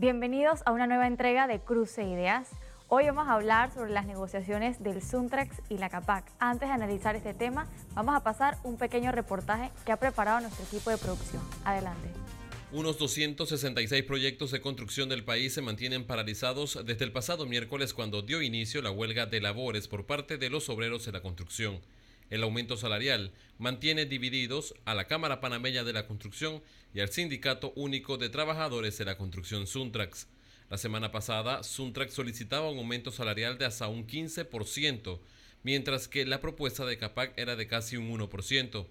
Bienvenidos a una nueva entrega de Cruce Ideas. Hoy vamos a hablar sobre las negociaciones del Suntrax y la CAPAC. Antes de analizar este tema, vamos a pasar un pequeño reportaje que ha preparado nuestro equipo de producción. Adelante. Unos 266 proyectos de construcción del país se mantienen paralizados desde el pasado miércoles cuando dio inicio la huelga de labores por parte de los obreros de la construcción. El aumento salarial mantiene divididos a la Cámara Panameña de la Construcción y al Sindicato Único de Trabajadores de la Construcción Suntrax. La semana pasada, Suntrax solicitaba un aumento salarial de hasta un 15%, mientras que la propuesta de CAPAC era de casi un 1%.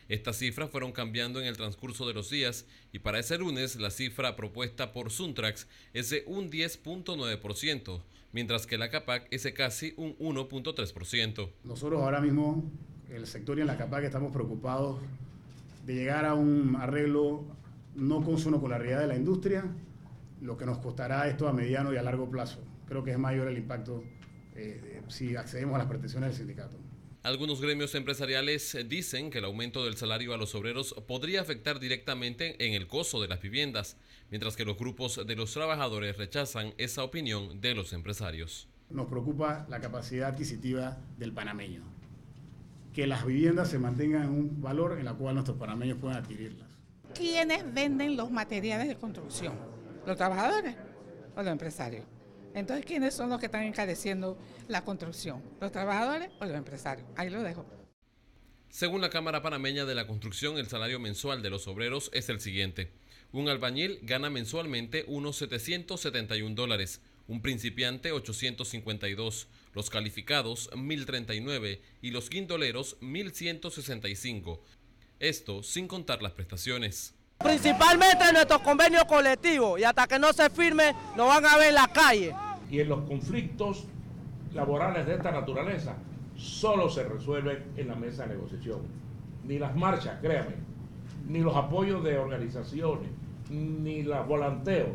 Estas cifras fueron cambiando en el transcurso de los días y para ese lunes la cifra propuesta por Suntrax es de un 10.9%, mientras que la CAPAC es de casi un 1.3%. Nosotros ahora mismo, el sector y en la CAPAC, estamos preocupados de llegar a un arreglo no consono con la realidad de la industria, lo que nos costará esto a mediano y a largo plazo. Creo que es mayor el impacto si accedemos a las pretensiones del sindicato. Algunos gremios empresariales dicen que el aumento del salario a los obreros podría afectar directamente en el costo de las viviendas, mientras que los grupos de los trabajadores rechazan esa opinión de los empresarios. Nos preocupa la capacidad adquisitiva del panameño, que las viviendas se mantengan en un valor en el cual nuestros panameños puedan adquirirlas. ¿Quiénes venden los materiales de construcción? ¿Los trabajadores o los empresarios? Entonces, ¿quiénes son los que están encareciendo la construcción? ¿Los trabajadores o los empresarios? Ahí lo dejo. Según la Cámara Panameña de la Construcción, el salario mensual de los obreros es el siguiente. Un albañil gana mensualmente unos $771, un principiante 852, los calificados 1.039 y los guindoleros 1.165. Esto sin contar las prestaciones. Principalmente en nuestros convenios colectivos, y hasta que no se firme nos van a ver en la calle. Y en los conflictos laborales de esta naturaleza solo se resuelven en la mesa de negociación. Ni las marchas, créame, ni los apoyos de organizaciones, ni los volanteos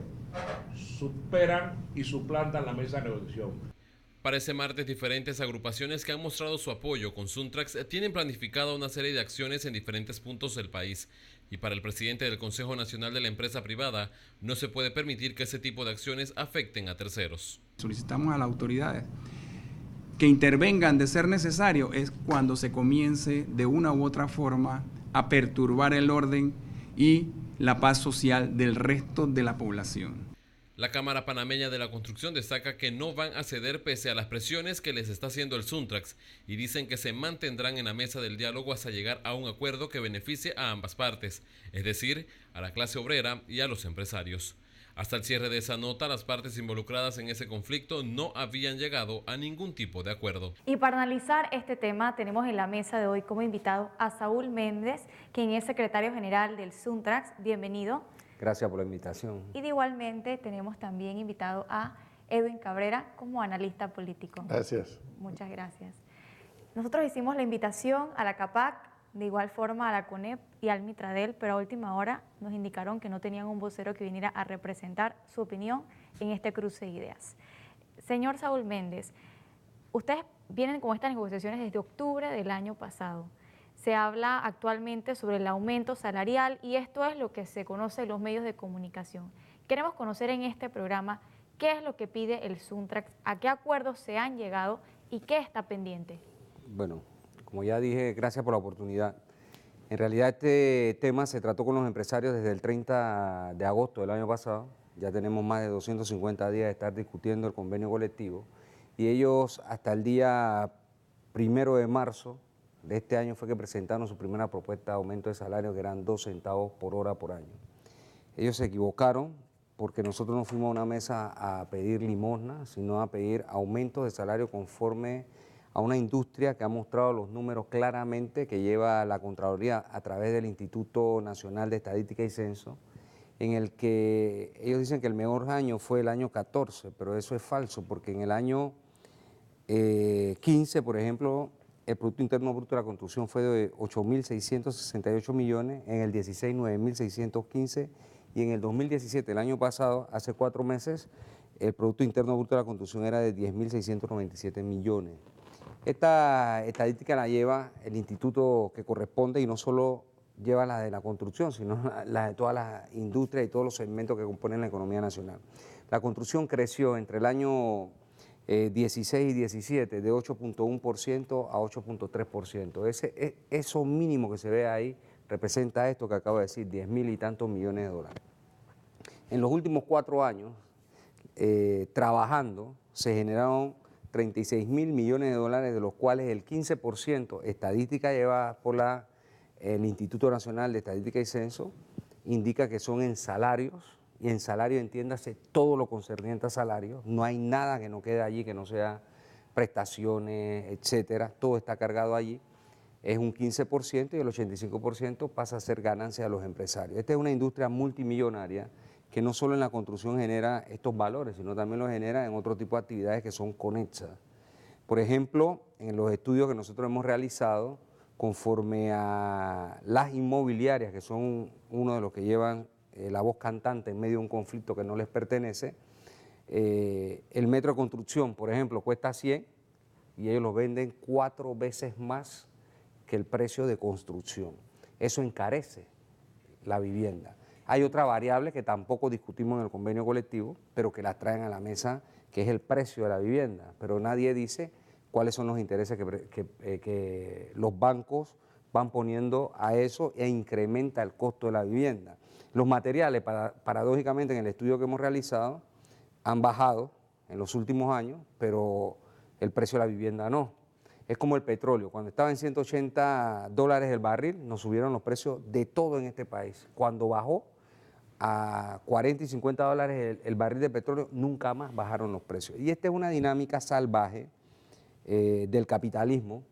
superan y suplantan la mesa de negociación. Para ese martes, diferentes agrupaciones que han mostrado su apoyo con Suntrax tienen planificada una serie de acciones en diferentes puntos del país. Y para el presidente del Consejo Nacional de la Empresa Privada, no se puede permitir que ese tipo de acciones afecten a terceros. Solicitamos a las autoridades que intervengan de ser necesario es cuando se comience de una u otra forma a perturbar el orden y la paz social del resto de la población. La Cámara Panameña de la Construcción destaca que no van a ceder pese a las presiones que les está haciendo el Suntrax y dicen que se mantendrán en la mesa del diálogo hasta llegar a un acuerdo que beneficie a ambas partes, es decir, a la clase obrera y a los empresarios. Hasta el cierre de esa nota, las partes involucradas en ese conflicto no habían llegado a ningún tipo de acuerdo. Y para analizar este tema, tenemos en la mesa de hoy como invitado a Saúl Méndez, quien es secretario general del Suntrax. Bienvenido. Gracias por la invitación. Y de igualmente tenemos también invitado a Edwin Cabrera como analista político. Gracias. Muchas gracias. Nosotros hicimos la invitación a la CAPAC, de igual forma a la CONEP y al Mitradel, pero a última hora nos indicaron que no tenían un vocero que viniera a representar su opinión en este cruce de ideas. Señor Saúl Méndez, ustedes vienen con estas negociaciones desde octubre del año pasado. Se habla actualmente sobre el aumento salarial y esto es lo que se conoce en los medios de comunicación. Queremos conocer en este programa qué es lo que pide el Suntrax, a qué acuerdos se han llegado y qué está pendiente. Bueno, como ya dije, gracias por la oportunidad. En realidad este tema se trató con los empresarios desde el 30 de agosto del año pasado. Ya tenemos más de 250 días de estar discutiendo el convenio colectivo y ellos hasta el día 1 de marzo de este año fue que presentaron su primera propuesta de aumento de salario, que eran 2 centavos por hora por año. Ellos se equivocaron porque nosotros no fuimos a una mesa a pedir limosna, sino a pedir aumento de salario conforme a una industria que ha mostrado los números claramente que lleva la Contraloría a través del Instituto Nacional de Estadística y Censo, en el que ellos dicen que el mejor año fue el año 14, pero eso es falso, porque en el año 15, por ejemplo, el Producto Interno Bruto de la construcción fue de 8.668 millones, en el 16 9.615 y en el 2017, el año pasado, hace 4 meses, el Producto Interno Bruto de la construcción era de 10.697 millones. Esta estadística la lleva el instituto que corresponde y no solo lleva la de la construcción, sino la de todas las industrias y todos los segmentos que componen la economía nacional. La construcción creció entre el año 16 y 17 de 8.1% a 8.3%. Eso mínimo que se ve ahí representa esto que acabo de decir, 10.000 y tantos millones de dólares. En los últimos 4 años, trabajando, se generaron 36.000 millones de dólares, de los cuales el 15%, estadística llevada por el Instituto Nacional de Estadística y Censo, indica que son en salarios, y en salario entiéndase todo lo concerniente a salarios, no hay nada que no quede allí que no sea prestaciones, etcétera, todo está cargado allí, es un 15% y el 85% pasa a ser ganancia a los empresarios. Esta es una industria multimillonaria que no solo en la construcción genera estos valores, sino también los genera en otro tipo de actividades que son conexas. Por ejemplo, en los estudios que nosotros hemos realizado, conforme a las inmobiliarias, que son uno de los que llevan la voz cantante en medio de un conflicto que no les pertenece, el metro de construcción, por ejemplo, cuesta 100 y ellos lo venden 4 veces más que el precio de construcción. Eso encarece la vivienda. Hay otra variable que tampoco discutimos en el convenio colectivo, pero que las traen a la mesa, que es el precio de la vivienda, pero nadie dice cuáles son los intereses que los bancos van poniendo a eso e incrementa el costo de la vivienda. Los materiales, paradójicamente, en el estudio que hemos realizado, han bajado en los últimos años, pero el precio de la vivienda no. Es como el petróleo, cuando estaba en $180 el barril, nos subieron los precios de todo en este país. Cuando bajó a $40 y $50 el barril de petróleo, nunca más bajaron los precios. Y esta es una dinámica salvaje del capitalismo,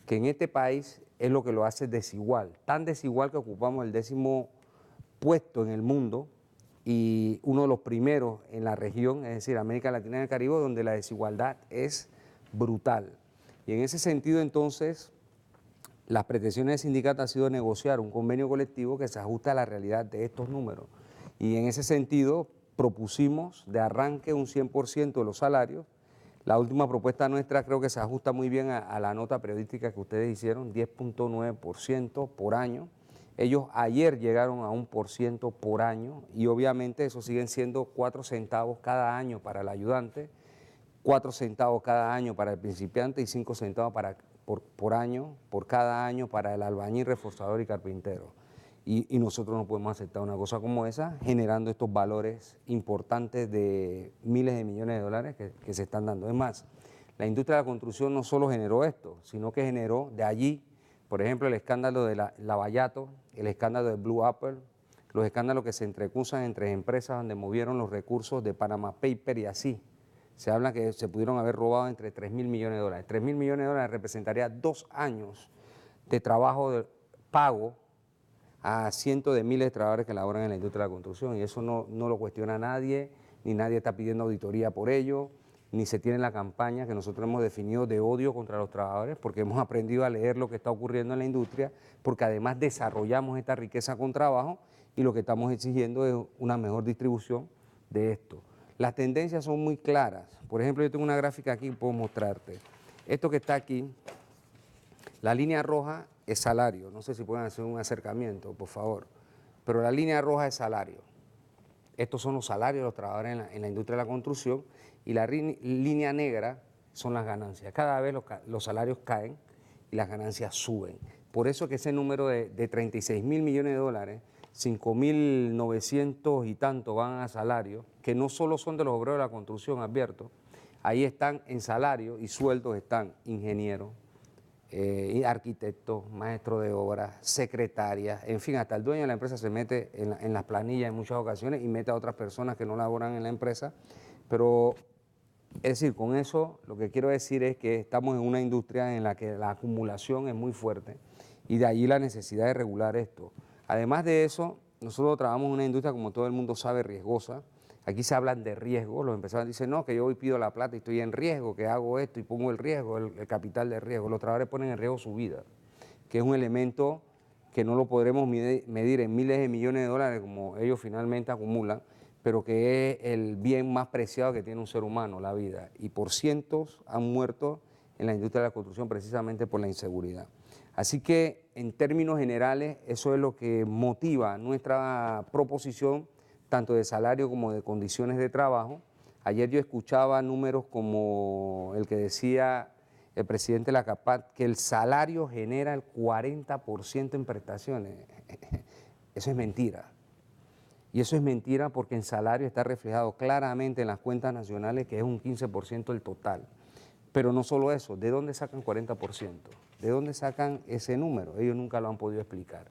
que en este país es lo que lo hace desigual, tan desigual que ocupamos el 10º puesto en el mundo y uno de los primeros en la región, es decir, América Latina y el Caribe, donde la desigualdad es brutal. Y en ese sentido, entonces, las pretensiones del sindicato han sido negociar un convenio colectivo que se ajuste a la realidad de estos números. Y en ese sentido, propusimos de arranque un 100% de los salarios. La última propuesta nuestra creo que se ajusta muy bien a la nota periodística que ustedes hicieron, 10.9% por año. Ellos ayer llegaron a 1% por año y obviamente eso siguen siendo 4 centavos cada año para el ayudante, 4 centavos cada año para el principiante y 5 centavos por año, por cada año para el albañil, reforzador y carpintero. Y nosotros no podemos aceptar una cosa como esa, generando estos valores importantes de miles de millones de dólares que se están dando. Es más, la industria de la construcción no solo generó esto, sino que generó de allí, por ejemplo, el escándalo de Lavallato, el escándalo de Blue Apple, los escándalos que se entrecruzan entre empresas donde movieron los recursos de Panama Paper y así. Se habla que se pudieron haber robado entre 3.000 millones de dólares. 3.000 millones de dólares representaría 2 años de trabajo pago a cientos de miles de trabajadores que laboran en la industria de la construcción y eso no lo cuestiona nadie, ni nadie está pidiendo auditoría por ello, ni se tiene la campaña que nosotros hemos definido de odio contra los trabajadores porque hemos aprendido a leer lo que está ocurriendo en la industria, porque además desarrollamos esta riqueza con trabajo y lo que estamos exigiendo es una mejor distribución de esto. Las tendencias son muy claras. Por ejemplo, yo tengo una gráfica aquí que puedo mostrarte. Esto que está aquí, la línea roja es salario. No sé si pueden hacer un acercamiento, por favor. Pero la línea roja es salario. Estos son los salarios de los trabajadores en la industria de la construcción y la línea negra son las ganancias. Cada vez los salarios caen y las ganancias suben. Por eso que ese número de 36.000 millones de dólares, 5.900 y tanto van a salario, que no solo son de los obreros de la construcción, advierto, ahí están en salario y sueldos están ingenieros, arquitectos, maestros de obras, secretarias, en fin, hasta el dueño de la empresa se mete en las planillas en muchas ocasiones y mete a otras personas que no laboran en la empresa, pero es decir, con eso lo que quiero decir es que estamos en una industria en la que la acumulación es muy fuerte y de allí la necesidad de regular esto. Además de eso, nosotros trabajamos en una industria, como todo el mundo sabe, riesgosa. Aquí se hablan de riesgo, los empresarios dicen, no, que yo hoy pido la plata y estoy en riesgo, que hago esto y pongo el riesgo, el capital de riesgo. Los trabajadores ponen en riesgo su vida, que es un elemento que no lo podremos medir en miles de millones de dólares como ellos finalmente acumulan, pero que es el bien más preciado que tiene un ser humano, la vida. Y por cientos han muerto en la industria de la construcción precisamente por la inseguridad. Así que en términos generales, eso es lo que motiva nuestra proposición, tanto de salario como de condiciones de trabajo. Ayer yo escuchaba números como el que decía el presidente de la CAPAC, que el salario genera el 40% en prestaciones. Eso es mentira. Y eso es mentira porque el salario está reflejado claramente en las cuentas nacionales, que es un 15% del total. Pero no solo eso, ¿de dónde sacan 40%? ¿De dónde sacan ese número? Ellos nunca lo han podido explicar.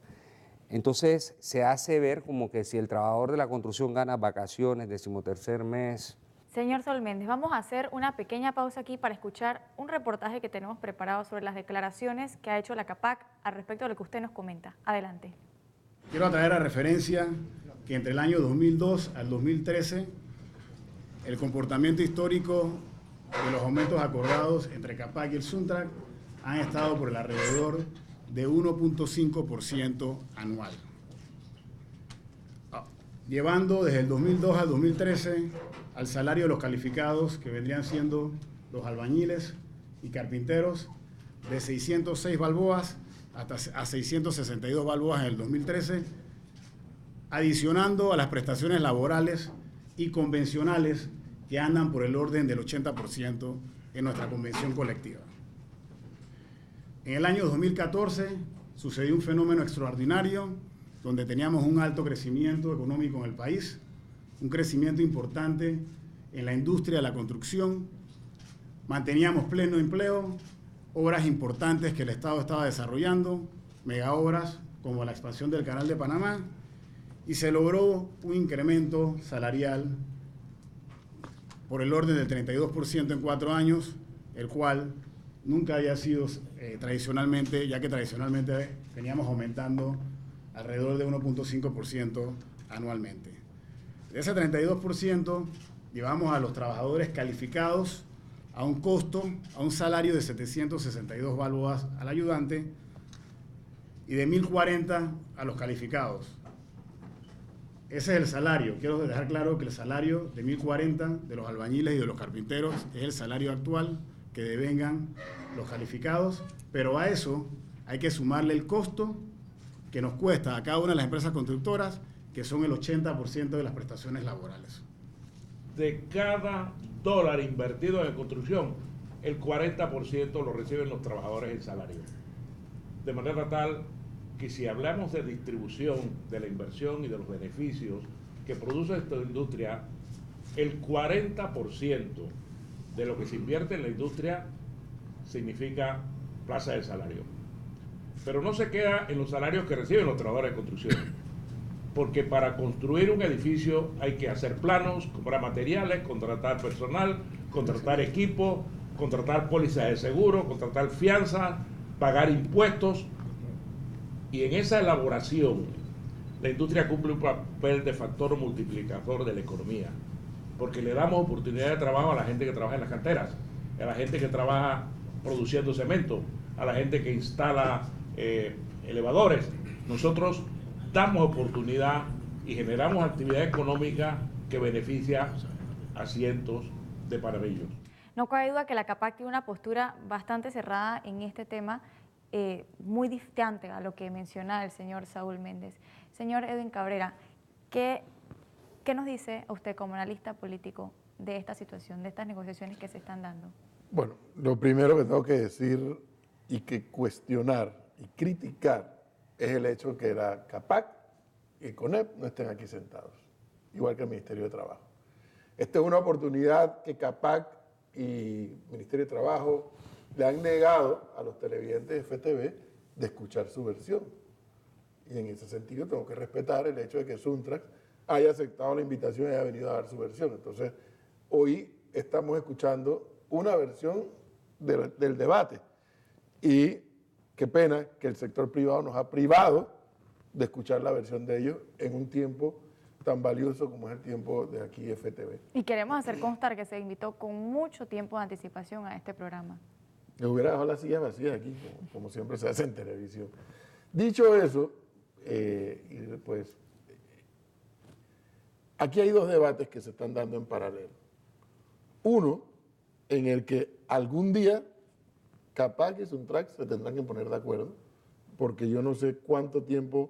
Entonces se hace ver como que si el trabajador de la construcción gana vacaciones, 13º mes. Señor Saúl Méndez, vamos a hacer una pequeña pausa aquí para escuchar un reportaje que tenemos preparado sobre las declaraciones que ha hecho la CAPAC al respecto de lo que usted nos comenta. Adelante. Quiero traer a referencia que entre el año 2002 al 2013, el comportamiento histórico de los aumentos acordados entre CAPAC y el SUNTRAC han estado por el alrededor de 1.5% anual. Llevando desde el 2002 al 2013 al salario de los calificados, que vendrían siendo los albañiles y carpinteros, de 606 balboas hasta a 662 balboas en el 2013, adicionando a las prestaciones laborales y convencionales que andan por el orden del 80% en nuestra convención colectiva. En el año 2014 sucedió un fenómeno extraordinario donde teníamos un alto crecimiento económico en el país, un crecimiento importante en la industria de la construcción, manteníamos pleno empleo, obras importantes que el Estado estaba desarrollando, megaobras como la expansión del Canal de Panamá, y se logró un incremento salarial por el orden del 32% en 4 años, el cual nunca había sido tradicionalmente, ya que tradicionalmente veníamos aumentando alrededor de 1.5% anualmente. De ese 32% llevamos a los trabajadores calificados a un costo, a un salario de 762 balboas al ayudante y de 1.040 a los calificados. Ese es el salario. Quiero dejar claro que el salario de 1.040 de los albañiles y de los carpinteros es el salario actual que devengan los calificados, pero a eso hay que sumarle el costo que nos cuesta a cada una de las empresas constructoras, que son el 80% de las prestaciones laborales. De cada dólar invertido en construcción, el 40% lo reciben los trabajadores en salario. De manera tal que si hablamos de distribución de la inversión y de los beneficios que produce esta industria, el 40% de lo que se invierte en la industria significa plaza de salario. Pero no se queda en los salarios que reciben los trabajadores de construcción, porque para construir un edificio hay que hacer planos, comprar materiales, contratar personal, contratar equipo, contratar pólizas de seguro, contratar fianza, pagar impuestos. Y en esa elaboración, la industria cumple un papel de factor multiplicador de la economía, porque le damos oportunidad de trabajo a la gente que trabaja en las canteras, a la gente que trabaja produciendo cemento, a la gente que instala elevadores. Nosotros damos oportunidad y generamos actividad económica que beneficia a cientos de panameños. No cabe duda que la CAPAC tiene una postura bastante cerrada en este tema, muy distante a lo que menciona el señor Saúl Méndez. Señor Edwin Cabrera, ¿qué nos dice usted como analista político de esta situación, de estas negociaciones que se están dando? Bueno, lo primero que tengo que decir y que cuestionar y criticar es el hecho que la CAPAC y el CONEP no estén aquí sentados, igual que el Ministerio de Trabajo. Esta es una oportunidad que CAPAC y Ministerio de Trabajo le han negado a los televidentes de FTV de escuchar su versión. Y en ese sentido tengo que respetar el hecho de que SUNTRAC haya aceptado la invitación y haya venido a dar su versión. Entonces, hoy estamos escuchando una versión del debate. Y qué pena que el sector privado nos ha privado de escuchar la versión de ellos en un tiempo tan valioso como es el tiempo de aquí FTV. Y queremos hacer constar que se invitó con mucho tiempo de anticipación a este programa. Me hubiera dejado las sillas vacías aquí, como siempre se hace en televisión. Dicho eso, pues, aquí hay dos debates que se están dando en paralelo. Uno, en el que algún día CAPAC y SUNTRAC se tendrán que poner de acuerdo porque yo no sé cuánto tiempo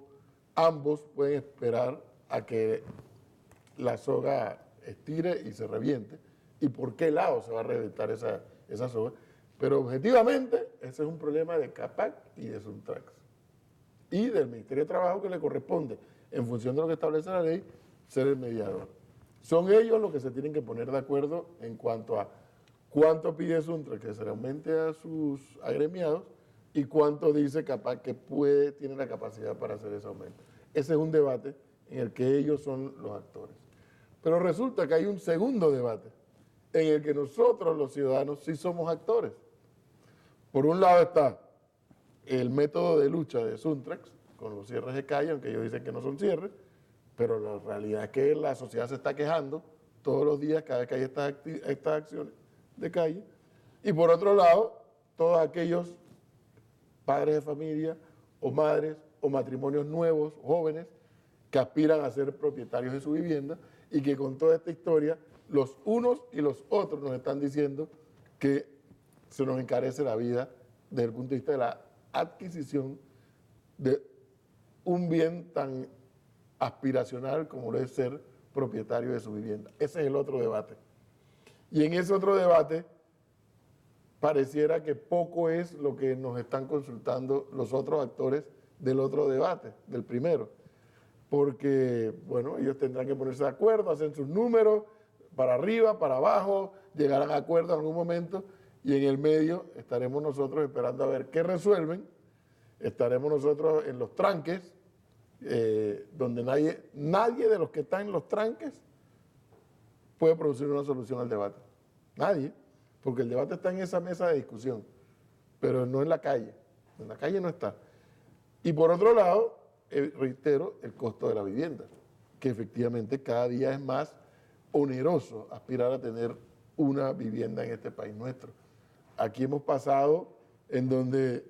ambos pueden esperar a que la soga estire y se reviente, y por qué lado se va a reventar esa soga. Pero objetivamente, ese es un problema de CAPAC y de Suntrax, y del Ministerio de Trabajo, que le corresponde, en función de lo que establece la ley, ser el mediador. Son ellos los que se tienen que poner de acuerdo en cuanto a cuánto pide Suntrax que se le aumente a sus agremiados y cuánto dice CAPAC que tiene la capacidad para hacer ese aumento. Ese es un debate en el que ellos son los actores. Pero resulta que hay un segundo debate en el que nosotros, los ciudadanos, sí somos actores. Por un lado está el método de lucha de Suntrax con los cierres de calle, aunque ellos dicen que no son cierres, pero la realidad es que la sociedad se está quejando todos los días cada vez que hay estas acciones de calle. Y por otro lado, todos aquellos padres de familia o madres o matrimonios nuevos, jóvenes, que aspiran a ser propietarios de su vivienda y que con toda esta historia, los unos y los otros nos están diciendo que se nos encarece la vida desde el punto de vista de la adquisición de un bien tan aspiracional como lo es ser propietario de su vivienda. Ese es el otro debate. Y en ese otro debate pareciera que poco es lo que nos están consultando los otros actores del otro debate, del primero. Porque, bueno, ellos tendrán que ponerse de acuerdo, hacen sus números, para arriba, para abajo, llegarán a acuerdo en algún momento, y en el medio estaremos nosotros esperando a ver qué resuelven, estaremos nosotros en los tranques, donde nadie de los que están en los tranques puede producir una solución al debate. Nadie, porque el debate está en esa mesa de discusión, pero no en la calle no está. Y por otro lado, reitero, el costo de la vivienda, que efectivamente cada día es más oneroso aspirar a tener una vivienda en este país nuestro. Aquí hemos pasado en donde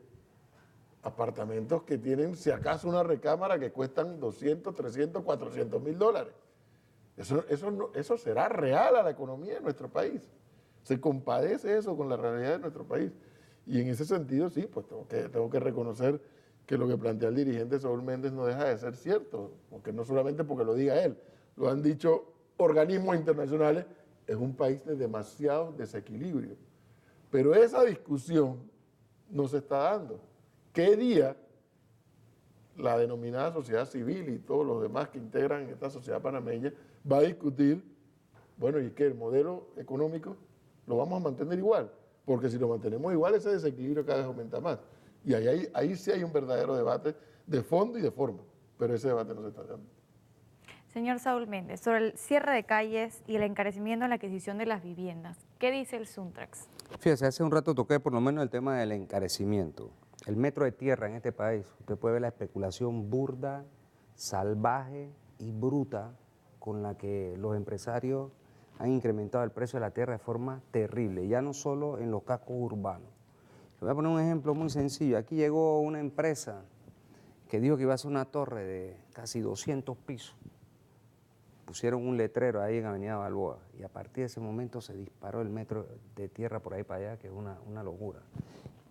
apartamentos que tienen, si acaso, una recámara que cuestan 200, 300, 400 mil dólares. Eso será real a la economía de nuestro país. Se compadece eso con la realidad de nuestro país. Y en ese sentido, sí, pues tengo que reconocer que lo que plantea el dirigente Saúl Méndez no deja de ser cierto, porque no solamente porque lo diga él, lo han dicho organismos internacionales, es un país de demasiado desequilibrio. Pero esa discusión no se está dando. ¿Qué día la denominada sociedad civil y todos los demás que integran esta sociedad panameña va a discutir, bueno, y que el modelo económico lo vamos a mantener igual? Porque si lo mantenemos igual, ese desequilibrio cada vez aumenta más. Y ahí sí hay un verdadero debate de fondo y de forma, pero ese debate no se está dando. Señor Saúl Méndez, sobre el cierre de calles y el encarecimiento en la adquisición de las viviendas, ¿qué dice el Suntrax? Fíjese, hace un rato toqué por lo menos el tema del encarecimiento. El metro de tierra en este país, usted puede ver la especulación burda, salvaje y bruta con la que los empresarios han incrementado el precio de la tierra de forma terrible, ya no solo en los cascos urbanos. Le voy a poner un ejemplo muy sencillo. Aquí llegó una empresa que dijo que iba a hacer una torre de casi 200 pisos. Pusieron un letrero ahí en Avenida Balboa y a partir de ese momento se disparó el metro de tierra por ahí para allá, que es una locura.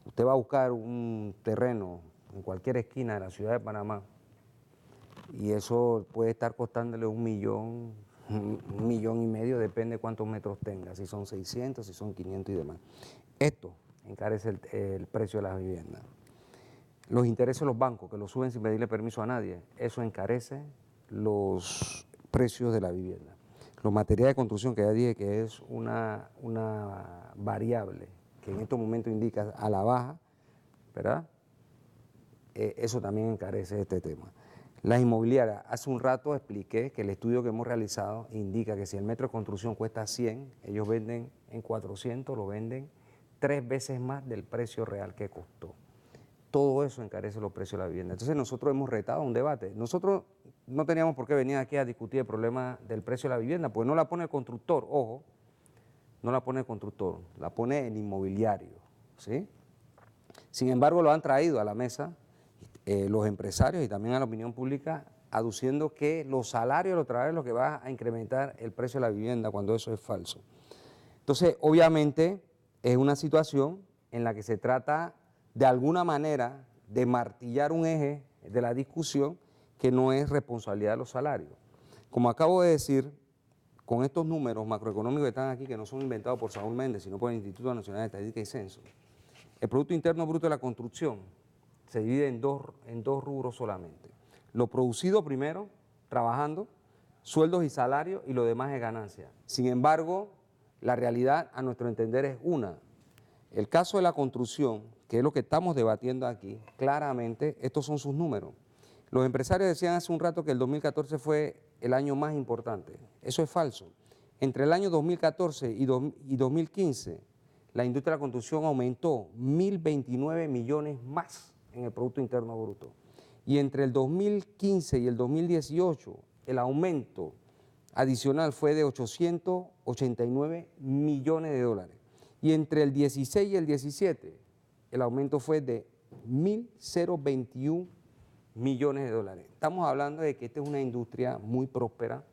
Usted va a buscar un terreno en cualquier esquina de la ciudad de Panamá y eso puede estar costándole 1 millón, 1,5 millones, depende de cuántos metros tenga, si son 600, si son 500 y demás. Esto encarece el precio de las viviendas. Los intereses de los bancos, que lo suben sin pedirle permiso a nadie, eso encarece los precios de la vivienda. Los materiales de construcción, que ya dije que es una variable que en estos momentos indica a la baja, ¿verdad? Eso también encarece este tema. Las inmobiliarias, hace un rato expliqué que el estudio que hemos realizado indica que si el metro de construcción cuesta 100, ellos venden en 400, lo venden 3 veces más del precio real que costó. Todo eso encarece los precios de la vivienda. Entonces nosotros hemos retado un debate. Nosotros no teníamos por qué venir aquí a discutir el problema del precio de la vivienda, porque no la pone el constructor, ojo, no la pone el constructor, la pone el inmobiliario, ¿sí? Sin embargo, lo han traído a la mesa los empresarios y también a la opinión pública, aduciendo que los salarios de los trabajadores es lo que va a incrementar el precio de la vivienda, cuando eso es falso. Entonces, obviamente, es una situación en la que se trata de alguna manera de martillar un eje de la discusión que no es responsabilidad de los salarios. Como acabo de decir, con estos números macroeconómicos que están aquí, que no son inventados por Saúl Méndez, sino por el Instituto Nacional de Estadística y Censo, el Producto Interno Bruto de la construcción se divide en dos rubros solamente. Lo producido primero, trabajando, sueldos y salarios, y lo demás es ganancia. Sin embargo, la realidad, a nuestro entender, es una. El caso de la construcción, que es lo que estamos debatiendo aquí, claramente estos son sus números. Los empresarios decían hace un rato que el 2014 fue el año más importante. Eso es falso. Entre el año 2014 y 2015, la industria de la construcción aumentó 1.029 millones más en el Producto Interno Bruto. Y entre el 2015 y el 2018, el aumento adicional fue de 889 millones de dólares. Y entre el 16 y el 17, el aumento fue de 1.021 millones de dólares. Estamos hablando de que esta es una industria muy próspera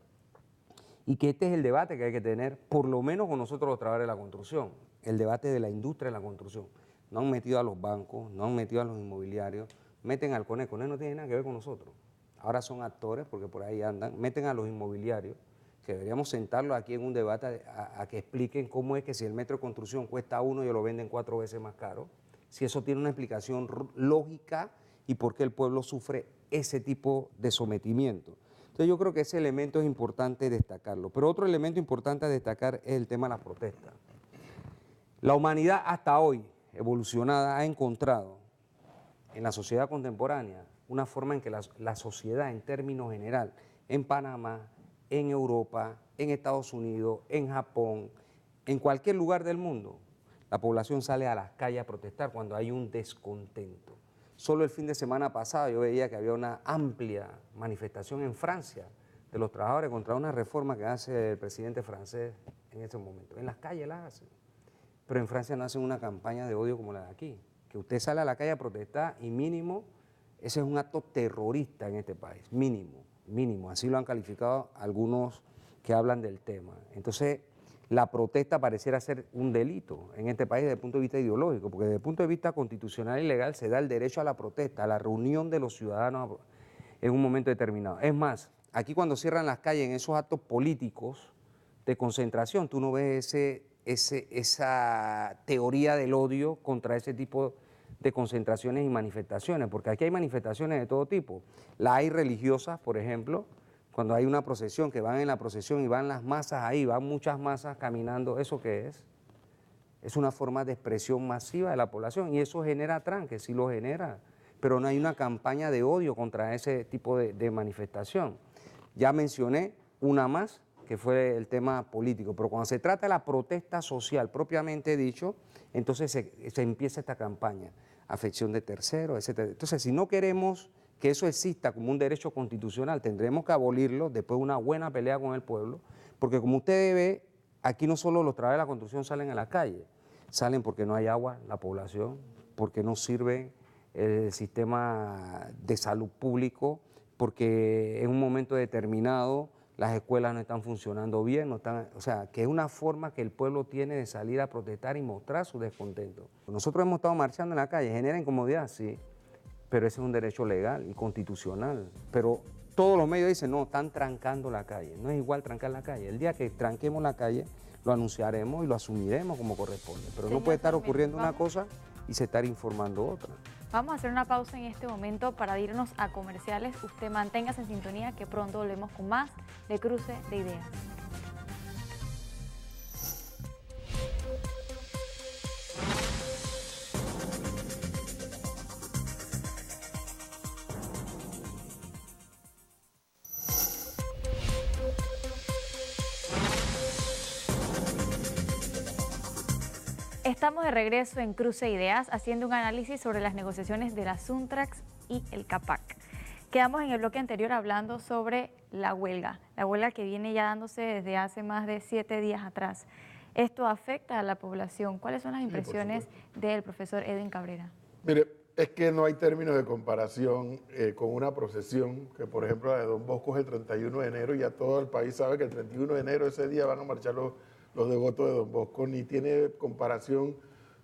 y que este es el debate que hay que tener, por lo menos con nosotros los trabajadores de la construcción, el debate de la industria de la construcción. No han metido a los bancos, no han metido a los inmobiliarios, meten al CONEP. CONEP no tiene nada que ver con nosotros. Ahora son actores porque por ahí andan, meten a los inmobiliarios, que deberíamos sentarlos aquí en un debate a que expliquen cómo es que si el metro de construcción cuesta 1, ellos lo venden 4 veces más caro, si eso tiene una explicación lógica y por qué el pueblo sufre ese tipo de sometimiento. Entonces yo creo que ese elemento es importante destacarlo. Pero otro elemento importante a destacar es el tema de las protestas. La humanidad hasta hoy, evolucionada, ha encontrado en la sociedad contemporánea una forma en que la sociedad en términos general, en Panamá, en Europa, en Estados Unidos, en Japón, en cualquier lugar del mundo, la población sale a las calles a protestar cuando hay un descontento. Solo el fin de semana pasado yo veía que había una amplia manifestación en Francia de los trabajadores contra una reforma que hace el presidente francés en ese momento. En las calles la hacen, pero en Francia no hacen una campaña de odio como la de aquí, que usted sale a la calle a protestar y mínimo, ese es un acto terrorista en este país, mínimo. Así lo han calificado algunos que hablan del tema. Entonces, la protesta pareciera ser un delito en este país desde el punto de vista ideológico, porque desde el punto de vista constitucional y legal se da el derecho a la protesta, a la reunión de los ciudadanos en un momento determinado. Es más, aquí cuando cierran las calles en esos actos políticos de concentración, tú no ves esa teoría del odio contra ese tipo de concentraciones y manifestaciones, porque aquí hay manifestaciones de todo tipo. Las hay religiosas, por ejemplo, cuando hay una procesión, que van en la procesión y van las masas ahí, van muchas masas caminando, ¿eso qué es? Es una forma de expresión masiva de la población y eso genera tranque, sí lo genera, pero no hay una campaña de odio contra ese tipo de manifestación. Ya mencioné una más, que fue el tema político, pero cuando se trata de la protesta social propiamente dicho, entonces se empieza esta campaña, afección de terceros, etc. Entonces, si no queremos que eso exista como un derecho constitucional, tendremos que abolirlo después de una buena pelea con el pueblo, porque como usted ve, aquí no solo los trabajadores de la construcción salen a la calle, salen porque no hay agua en la población, porque no sirve el sistema de salud público, porque en un momento determinado las escuelas no están funcionando bien, o sea, que es una forma que el pueblo tiene de salir a protestar y mostrar su descontento. Nosotros hemos estado marchando en la calle, genera incomodidad, sí, pero ese es un derecho legal y constitucional. Pero todos los medios dicen, no, están trancando la calle. No es igual trancar la calle. El día que tranquemos la calle, lo anunciaremos y lo asumiremos como corresponde. Pero no puede estar ocurriendo una cosa y se estar informando otra. Vamos a hacer una pausa en este momento para irnos a comerciales. Usted manténgase en sintonía que pronto volvemos con más de Cruce de Ideas. Estamos de regreso en Cruce de Ideas haciendo un análisis sobre las negociaciones de la Suntrax y el CAPAC. Quedamos en el bloque anterior hablando sobre la huelga que viene ya dándose desde hace más de 7 días atrás. ¿Esto afecta a la población? ¿Cuáles son las impresiones del profesor Edwin Cabrera? Mire, es que no hay términos de comparación con una procesión, que por ejemplo la de Don Bosco es el 31 de enero y ya todo el país sabe que el 31 de enero ese día van a marchar los devotos de Don Bosco, ni tiene comparación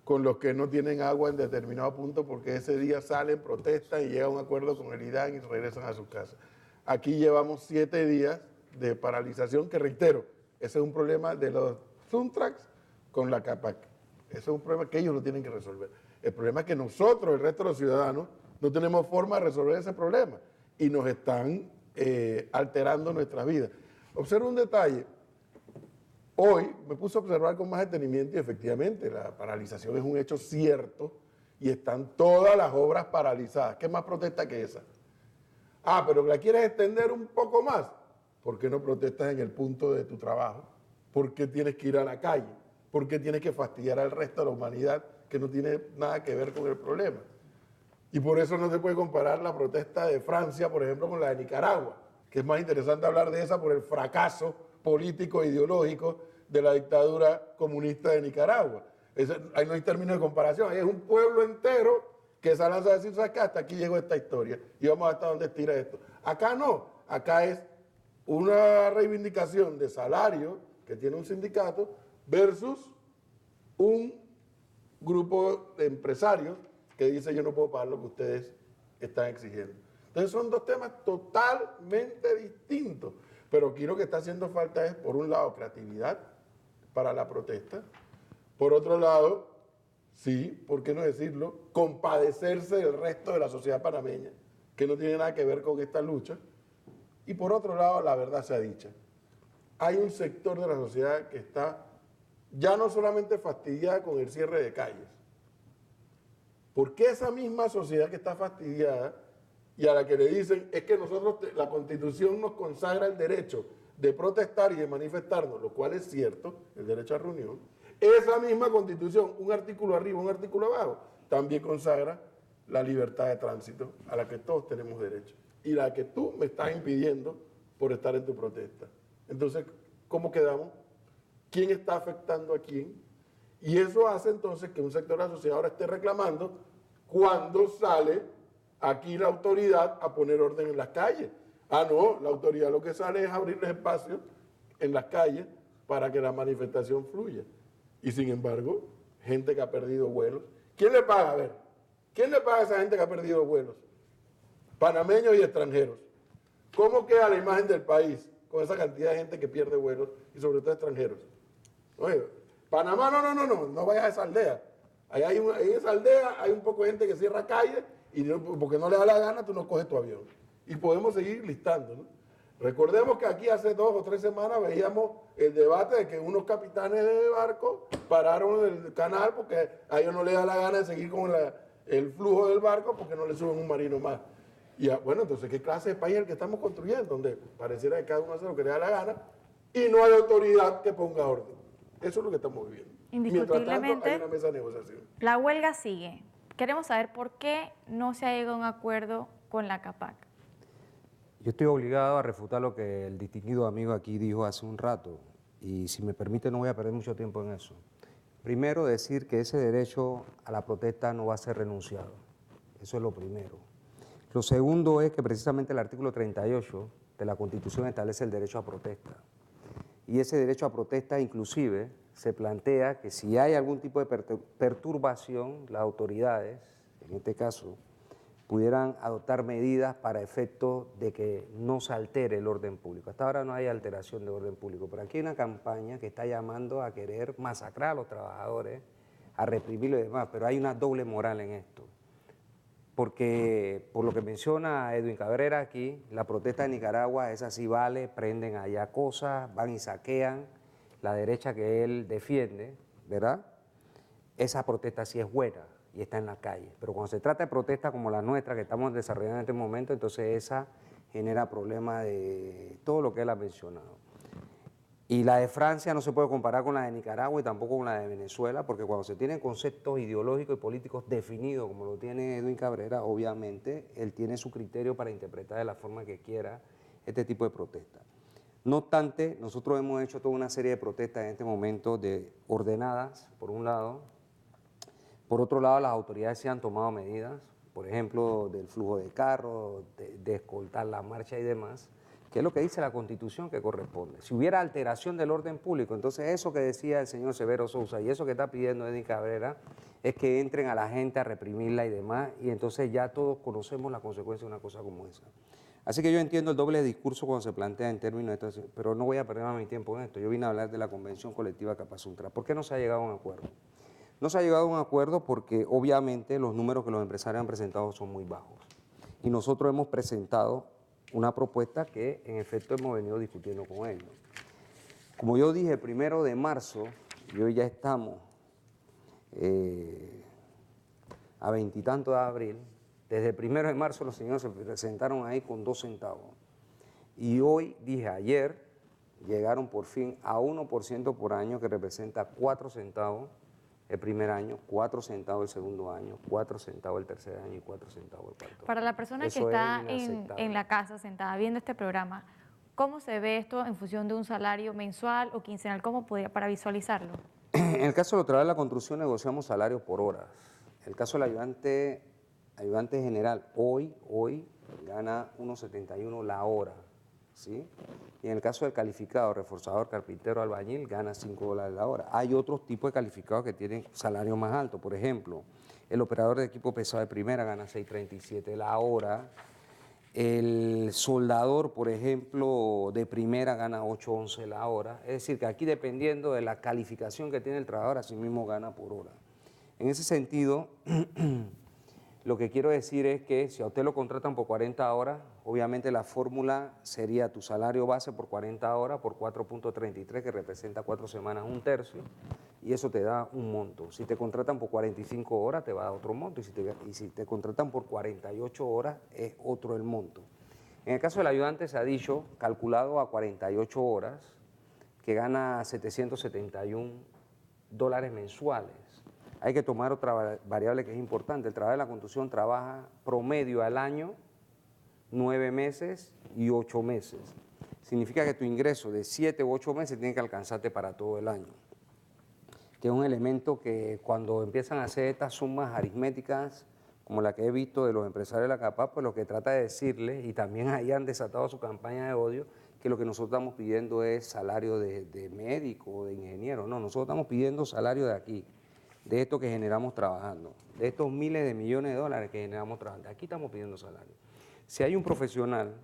con los que no tienen agua en determinado punto porque ese día salen, protestan y llegan a un acuerdo con el IDAN y regresan a sus casas. Aquí llevamos 7 días de paralización que, reitero, ese es un problema de los Suntrax con la CAPAC. Ese es un problema que ellos lo tienen que resolver. El problema es que nosotros, el resto de los ciudadanos, no tenemos forma de resolver ese problema y nos están alterando nuestra vida. Observa un detalle. Hoy me puse a observar con más detenimiento y efectivamente la paralización es un hecho cierto y están todas las obras paralizadas. ¿Qué más protesta que esa? Ah, pero la quieres extender un poco más. ¿Por qué no protestas en el punto de tu trabajo? ¿Por qué tienes que ir a la calle? ¿Por qué tienes que fastidiar al resto de la humanidad que no tiene nada que ver con el problema? Y por eso no se puede comparar la protesta de Francia, por ejemplo, con la de Nicaragua, que es más interesante hablar de esa por el fracaso político e ideológico de la dictadura comunista de Nicaragua. Ahí no hay término de comparación, ahí es un pueblo entero que se lanza a decir, ¿sabes qué? Hasta aquí llegó esta historia y vamos hasta dónde estira esto. Acá no, acá es una reivindicación de salario que tiene un sindicato versus un grupo de empresarios que dice yo no puedo pagar lo que ustedes están exigiendo. Entonces son dos temas totalmente distintos, pero aquí lo que está haciendo falta es, por un lado, creatividad para la protesta, por otro lado, sí, ¿por qué no decirlo?, compadecerse del resto de la sociedad panameña, que no tiene nada que ver con esta lucha, y por otro lado, la verdad sea dicha, hay un sector de la sociedad que está ya no solamente fastidiada con el cierre de calles, porque esa misma sociedad que está fastidiada y a la que le dicen es que nosotros, la Constitución nos consagra el derecho de protestar y de manifestarnos, lo cual es cierto, el derecho a reunión, esa misma Constitución, un artículo arriba, un artículo abajo, también consagra la libertad de tránsito a la que todos tenemos derecho y la que tú me estás impidiendo por estar en tu protesta. Entonces, ¿cómo quedamos? ¿Quién está afectando a quién? Y eso hace entonces que un sector de la sociedad ahora esté reclamando cuando sale aquí la autoridad a poner orden en las calles. Ah, no, la autoridad lo que sale es abrirles espacio en las calles para que la manifestación fluya. Y sin embargo, gente que ha perdido vuelos. ¿Quién le paga? A ver, ¿quién le paga a esa gente que ha perdido vuelos? Panameños y extranjeros. ¿Cómo queda la imagen del país con esa cantidad de gente que pierde vuelos y sobre todo extranjeros? Oye, Panamá, no vayas a esa aldea. En esa aldea hay un poco de gente que cierra calles y porque no le da la gana, tú no coges tu avión. Y podemos seguir listando, ¿no? Recordemos que aquí hace 2 o 3 semanas veíamos el debate de que unos capitanes de barco pararon el canal porque a ellos no les da la gana de seguir con el flujo del barco porque no le suben un marino más. Y bueno, entonces, ¿qué clase de país es el que estamos construyendo? Donde pareciera que cada uno hace lo que le da la gana y no hay autoridad que ponga orden. Eso es lo que estamos viviendo. Indiscutiblemente, mientras tanto, hay una mesa de negociación. La huelga sigue. Queremos saber por qué no se ha llegado a un acuerdo con la CAPAC. Yo estoy obligado a refutar lo que el distinguido amigo aquí dijo hace un rato, y si me permite no voy a perder mucho tiempo en eso. Primero, decir que ese derecho a la protesta no va a ser renunciado. Eso es lo primero. Lo segundo es que precisamente el artículo 38 de la Constitución establece el derecho a protesta. Y ese derecho a protesta inclusive se plantea que si hay algún tipo de perturbación, las autoridades, en este caso, pudieran adoptar medidas para efecto de que no se altere el orden público. Hasta ahora no hay alteración de orden público, pero aquí hay una campaña que está llamando a querer masacrar a los trabajadores, a reprimirlos y demás, pero hay una doble moral en esto. Porque, por lo que menciona Edwin Cabrera aquí, la protesta de Nicaragua, esa sí vale, prenden allá cosas, van y saquean la derecha que él defiende, ¿verdad? Esa protesta sí es buena y está en la calle. Pero cuando se trata de protestas como la nuestra que estamos desarrollando en este momento, entonces esa genera problemas de todo lo que él ha mencionado. Y la de Francia no se puede comparar con la de Nicaragua y tampoco con la de Venezuela, porque cuando se tienen conceptos ideológicos y políticos definidos, como lo tiene Edwin Cabrera, obviamente él tiene su criterio para interpretar de la forma que quiera este tipo de protestas. No obstante, nosotros hemos hecho toda una serie de protestas en este momento ordenadas, por un lado. Por otro lado, las autoridades se han tomado medidas, por ejemplo, del flujo de carros, de escoltar la marcha y demás. que es lo que dice la Constitución que corresponde. Si hubiera alteración del orden público, entonces eso que decía el señor Severo Sousa y eso que está pidiendo Eddy Cabrera es que entren a la gente a reprimirla y demás, y entonces ya todos conocemos las consecuencias de una cosa como esa. Así que yo entiendo el doble discurso cuando se plantea en términos de esto, pero no voy a perder más mi tiempo en esto. Yo vine a hablar de la Convención Colectiva Capasuntra. ¿Por qué no se ha llegado a un acuerdo? No se ha llegado a un acuerdo porque obviamente los números que los empresarios han presentado son muy bajos. Y nosotros hemos presentado una propuesta que en efecto hemos venido discutiendo con ellos. Como yo dije, el 1 de marzo, y hoy ya estamos a 20 y tanto de abril, desde el 1 de marzo los señores se presentaron ahí con 2 centavos. Y hoy, dije ayer, llegaron por fin a 1% por año, que representa 4 centavos el primer año, 4 centavos el segundo año, 4 centavos el tercer año y 4 centavos el cuarto año. Para la persona que está en la casa sentada viendo este programa, ¿cómo se ve esto en función de un salario mensual o quincenal? ¿Cómo podría para visualizarlo? En el caso de los trabajadores de la construcción negociamos salarios por horas. En el caso del ayudante general, hoy gana 1.71 la hora, ¿sí? Y en el caso del calificado, reforzador, carpintero, albañil, gana $5 la hora. Hay otros tipos de calificados que tienen salarios más altos. Por ejemplo, el operador de equipo pesado de primera gana 6.37 la hora. El soldador, por ejemplo, de primera gana 8.11 la hora. Es decir, que aquí dependiendo de la calificación que tiene el trabajador, así mismo gana por hora. En ese sentido, lo que quiero decir es que si a usted lo contratan por 40 horas, obviamente la fórmula sería tu salario base por 40 horas por 4.33, que representa 4 semanas, 1/3, y eso te da un monto. Si te contratan por 45 horas, te va a dar otro monto, y si te contratan por 48 horas, es otro el monto. En el caso del ayudante se ha dicho, calculado a 48 horas, que gana $771 mensuales. Hay que tomar otra variable que es importante. El trabajador de la construcción trabaja promedio al año 9 meses y 8 meses. Significa que tu ingreso de 7 u 8 meses tiene que alcanzarte para todo el año. Que es un elemento que cuando empiezan a hacer estas sumas aritméticas, como la que he visto de los empresarios de la CAPAC, pues lo que trata de decirles, y también ahí han desatado su campaña de odio, que lo que nosotros estamos pidiendo es salario de médico, de ingeniero. No, nosotros estamos pidiendo salario de aquí, de esto que generamos trabajando, de estos miles de millones de dólares que generamos trabajando. Aquí estamos pidiendo salario. Si hay un profesional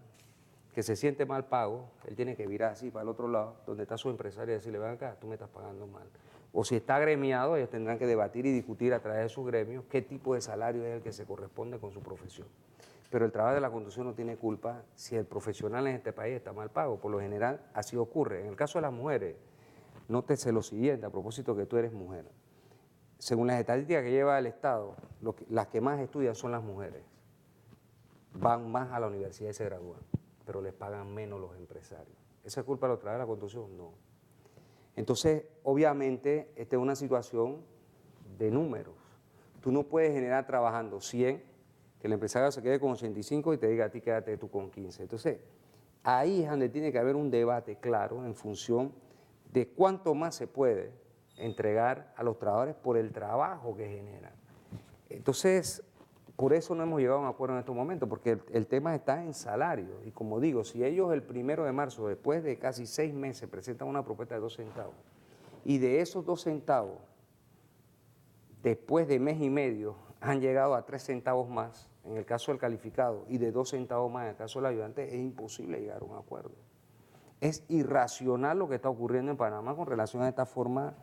que se siente mal pago, él tiene que virar así para el otro lado, donde está su empresario, y decirle, ven acá, tú me estás pagando mal. O si está gremiado, ellos tendrán que debatir y discutir a través de sus gremios qué tipo de salario es el que se corresponde con su profesión. Pero el trabajo de la construcción no tiene culpa si el profesional en este país está mal pago. Por lo general, así ocurre. En el caso de las mujeres, nótese lo siguiente, a propósito que tú eres mujer. Según las estadísticas que lleva el Estado, las que más estudian son las mujeres. Van más a la universidad y se gradúan, pero les pagan menos los empresarios. ¿Esa es culpa de los trabajadores de la construcción? No. Entonces, obviamente, esta es una situación de números. Tú no puedes generar trabajando 100, que el empresario se quede con 85 y te diga a ti quédate tú con 15. Entonces, ahí es donde tiene que haber un debate claro en función de cuánto más se puede entregar a los trabajadores por el trabajo que generan. Entonces, por eso no hemos llegado a un acuerdo en estos momentos, porque el tema está en salario. Y como digo, si ellos el 1 de marzo, después de casi 6 meses, presentan una propuesta de 2 centavos, y de esos 2 centavos, después de mes y medio, han llegado a 3 centavos más, en el caso del calificado, y de 2 centavos más en el caso del ayudante, es imposible llegar a un acuerdo. Es irracional lo que está ocurriendo en Panamá con relación a esta forma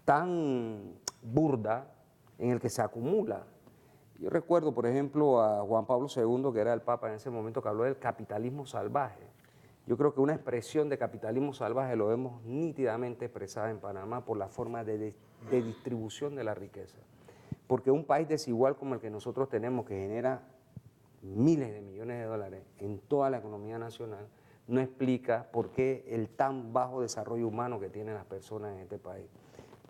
tan burda en el que se acumula. Yo recuerdo, por ejemplo, a Juan Pablo II, que era el Papa en ese momento, que habló del capitalismo salvaje. Yo creo que una expresión de capitalismo salvaje lo vemos nítidamente expresada en Panamá por la forma de distribución de la riqueza. Porque un país desigual como el que nosotros tenemos, que genera miles de millones de dólares en toda la economía nacional, no explica por qué el tan bajo desarrollo humano que tienen las personas en este país,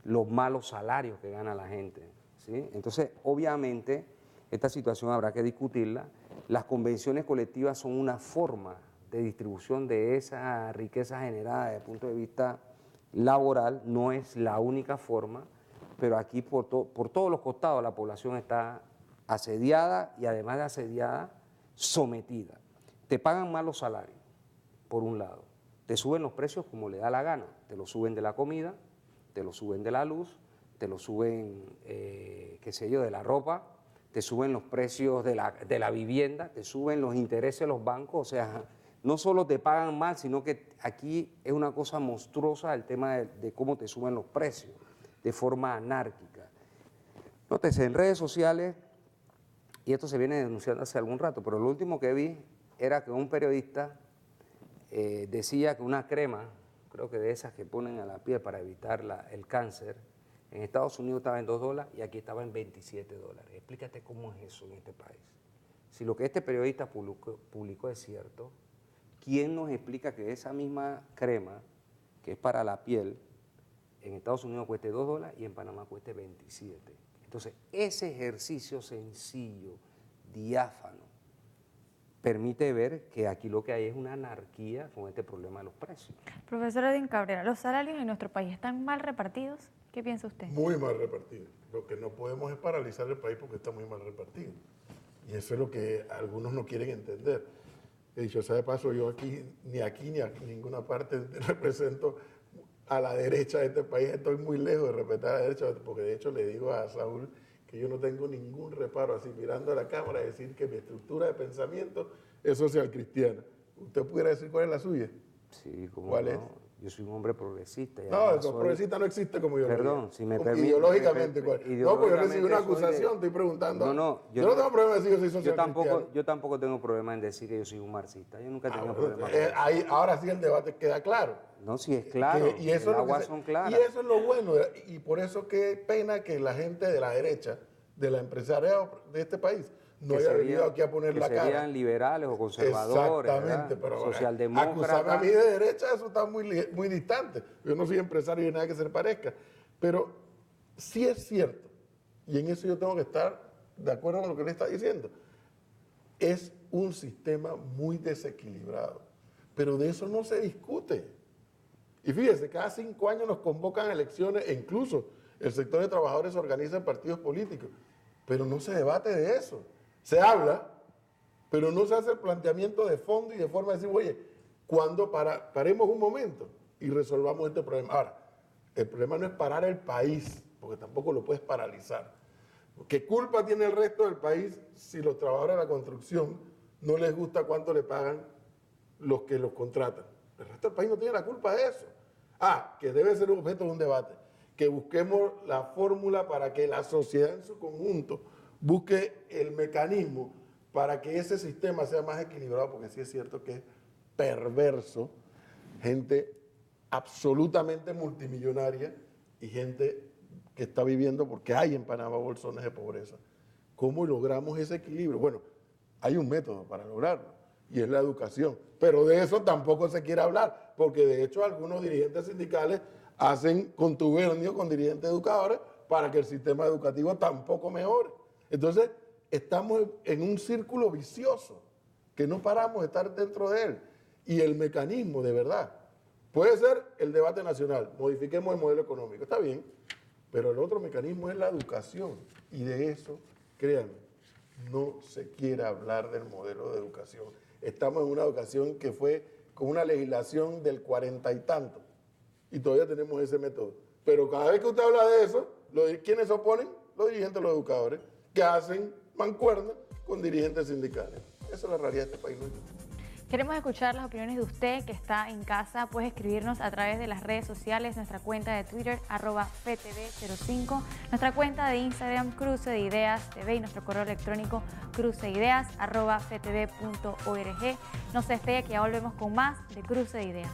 los malos salarios que gana la gente, ¿sí? Entonces, obviamente, esta situación habrá que discutirla. Las convenciones colectivas son una forma de distribución de esa riqueza generada desde el punto de vista laboral, no es la única forma, pero aquí por todos los costados la población está asediada y además de asediada, sometida. Te pagan mal los salarios, por un lado. Te suben los precios como le da la gana. Te lo suben de la comida, te lo suben de la luz, te lo suben, qué sé yo, de la ropa, te suben los precios de la vivienda, te suben los intereses de los bancos. O sea, no solo te pagan mal, sino que aquí es una cosa monstruosa el tema de cómo te suben los precios, de forma anárquica. Nótese, en redes sociales, y esto se viene denunciando hace algún rato, pero lo último que vi era que un periodista decía que una crema, creo que de esas que ponen a la piel para evitar el cáncer, en Estados Unidos estaba en $2 y aquí estaba en $27. Explícate cómo es eso en este país. Si lo que este periodista publicó es cierto, ¿quién nos explica que esa misma crema, que es para la piel, en Estados Unidos cueste $2 y en Panamá cueste 27? Entonces, ese ejercicio sencillo, diáfano, permite ver que aquí lo que hay es una anarquía con este problema de los precios. Profesor Edwin Cabrera, ¿los salarios en nuestro país están mal repartidos? ¿Qué piensa usted? Muy mal repartidos. Lo que no podemos es paralizar el país porque está muy mal repartido. Y eso es lo que algunos no quieren entender. He dicho, sea de paso, yo aquí ni a ninguna parte represento a la derecha de este país. Estoy muy lejos de respetar a la derecha, porque de hecho le digo a Saúl que yo no tengo ningún reparo así mirando a la cámara y decir que mi estructura de pensamiento es social cristiana. ¿Usted pudiera decir cuál es la suya? Sí, como ¿Cuál no? es? Yo soy un hombre progresista. No, el progresista no existe como ideología. Perdón, si me permite. Ideológicamente, ¿cuál? No, porque yo recibí una acusación, estoy preguntando. Yo no tengo problema en decir que yo soy social cristiano. Yo tampoco tengo problema en decir que yo soy un marxista. Yo nunca he tenido problema. Ahora sí el debate queda claro. No, sí es claro. Y eso el agua son claras. Y eso es lo bueno. Y por eso qué pena que la gente de la derecha, de la empresariado de este país, no haya venido aquí a poner la cara. Que serían liberales o conservadores, exactamente, ¿verdad? pero socialdemócratas. acusarme a mí de derecha, eso está muy distante. Yo no soy empresario y nada que se le parezca. Pero sí es cierto, y en eso yo tengo que estar de acuerdo con lo que le está diciendo, es un sistema muy desequilibrado. Pero de eso no se discute. Y fíjese, cada 5 años nos convocan a elecciones e incluso el sector de trabajadores organiza en partidos políticos. Pero no se debate de eso. Se habla, pero no se hace el planteamiento de fondo y de forma de decir, oye, cuando paremos un momento y resolvamos este problema. Ahora, el problema no es parar el país, porque tampoco lo puedes paralizar. ¿Qué culpa tiene el resto del país si los trabajadores de la construcción no les gusta cuánto le pagan los que los contratan? El resto del país no tiene la culpa de eso. Que debe ser objeto de un debate. Que busquemos la fórmula para que la sociedad en su conjunto busque el mecanismo para que ese sistema sea más equilibrado, porque sí es cierto que es perverso, gente absolutamente multimillonaria y gente que está viviendo, porque hay en Panamá bolsones de pobreza. ¿Cómo logramos ese equilibrio? Bueno, hay un método para lograrlo, y es la educación. Pero de eso tampoco se quiere hablar, porque de hecho algunos dirigentes sindicales hacen contubernio con dirigentes educadores para que el sistema educativo tampoco mejore. Entonces, estamos en un círculo vicioso, que no paramos de estar dentro de él. Y el mecanismo, de verdad, puede ser el debate nacional, modifiquemos el modelo económico, está bien, pero el otro mecanismo es la educación. Y de eso, créanme, no se quiere hablar del modelo de educación. Estamos en una educación que fue con una legislación del 40 y tanto, y todavía tenemos ese método. Pero cada vez que usted habla de eso, ¿quiénes se oponen? Los dirigentes, los educadores, que hacen mancuerna con dirigentes sindicales. Esa es la realidad de este país. Queremos escuchar las opiniones de usted que está en casa. Puede escribirnos a través de las redes sociales, nuestra cuenta de Twitter, @PTV05, nuestra cuenta de Instagram, Cruce de Ideas TV, y nuestro correo electrónico cruceideas@ptv.org. No se despegue, que ya volvemos con más de Cruce de Ideas.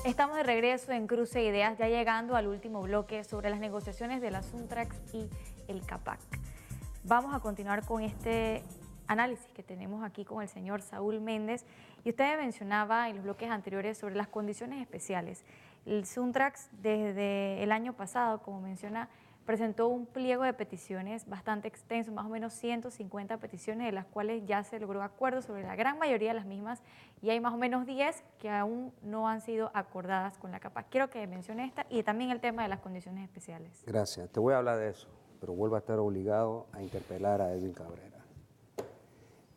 Estamos de regreso en Cruce de Ideas, ya llegando al último bloque sobre las negociaciones de la Suntrax y el CAPAC. Vamos a continuar con este análisis que tenemos aquí con el señor Saúl Méndez. Y usted mencionaba en los bloques anteriores sobre las condiciones especiales. El Suntrax desde el año pasado, como menciona, presentó un pliego de peticiones bastante extenso, más o menos 150 peticiones, de las cuales ya se logró acuerdo sobre la gran mayoría de las mismas, y hay más o menos 10 que aún no han sido acordadas con la CAPAC. Quiero que mencione esta y también el tema de las condiciones especiales. Gracias. Te voy a hablar de eso, pero vuelvo a estar obligado a interpelar a Edwin Cabrera.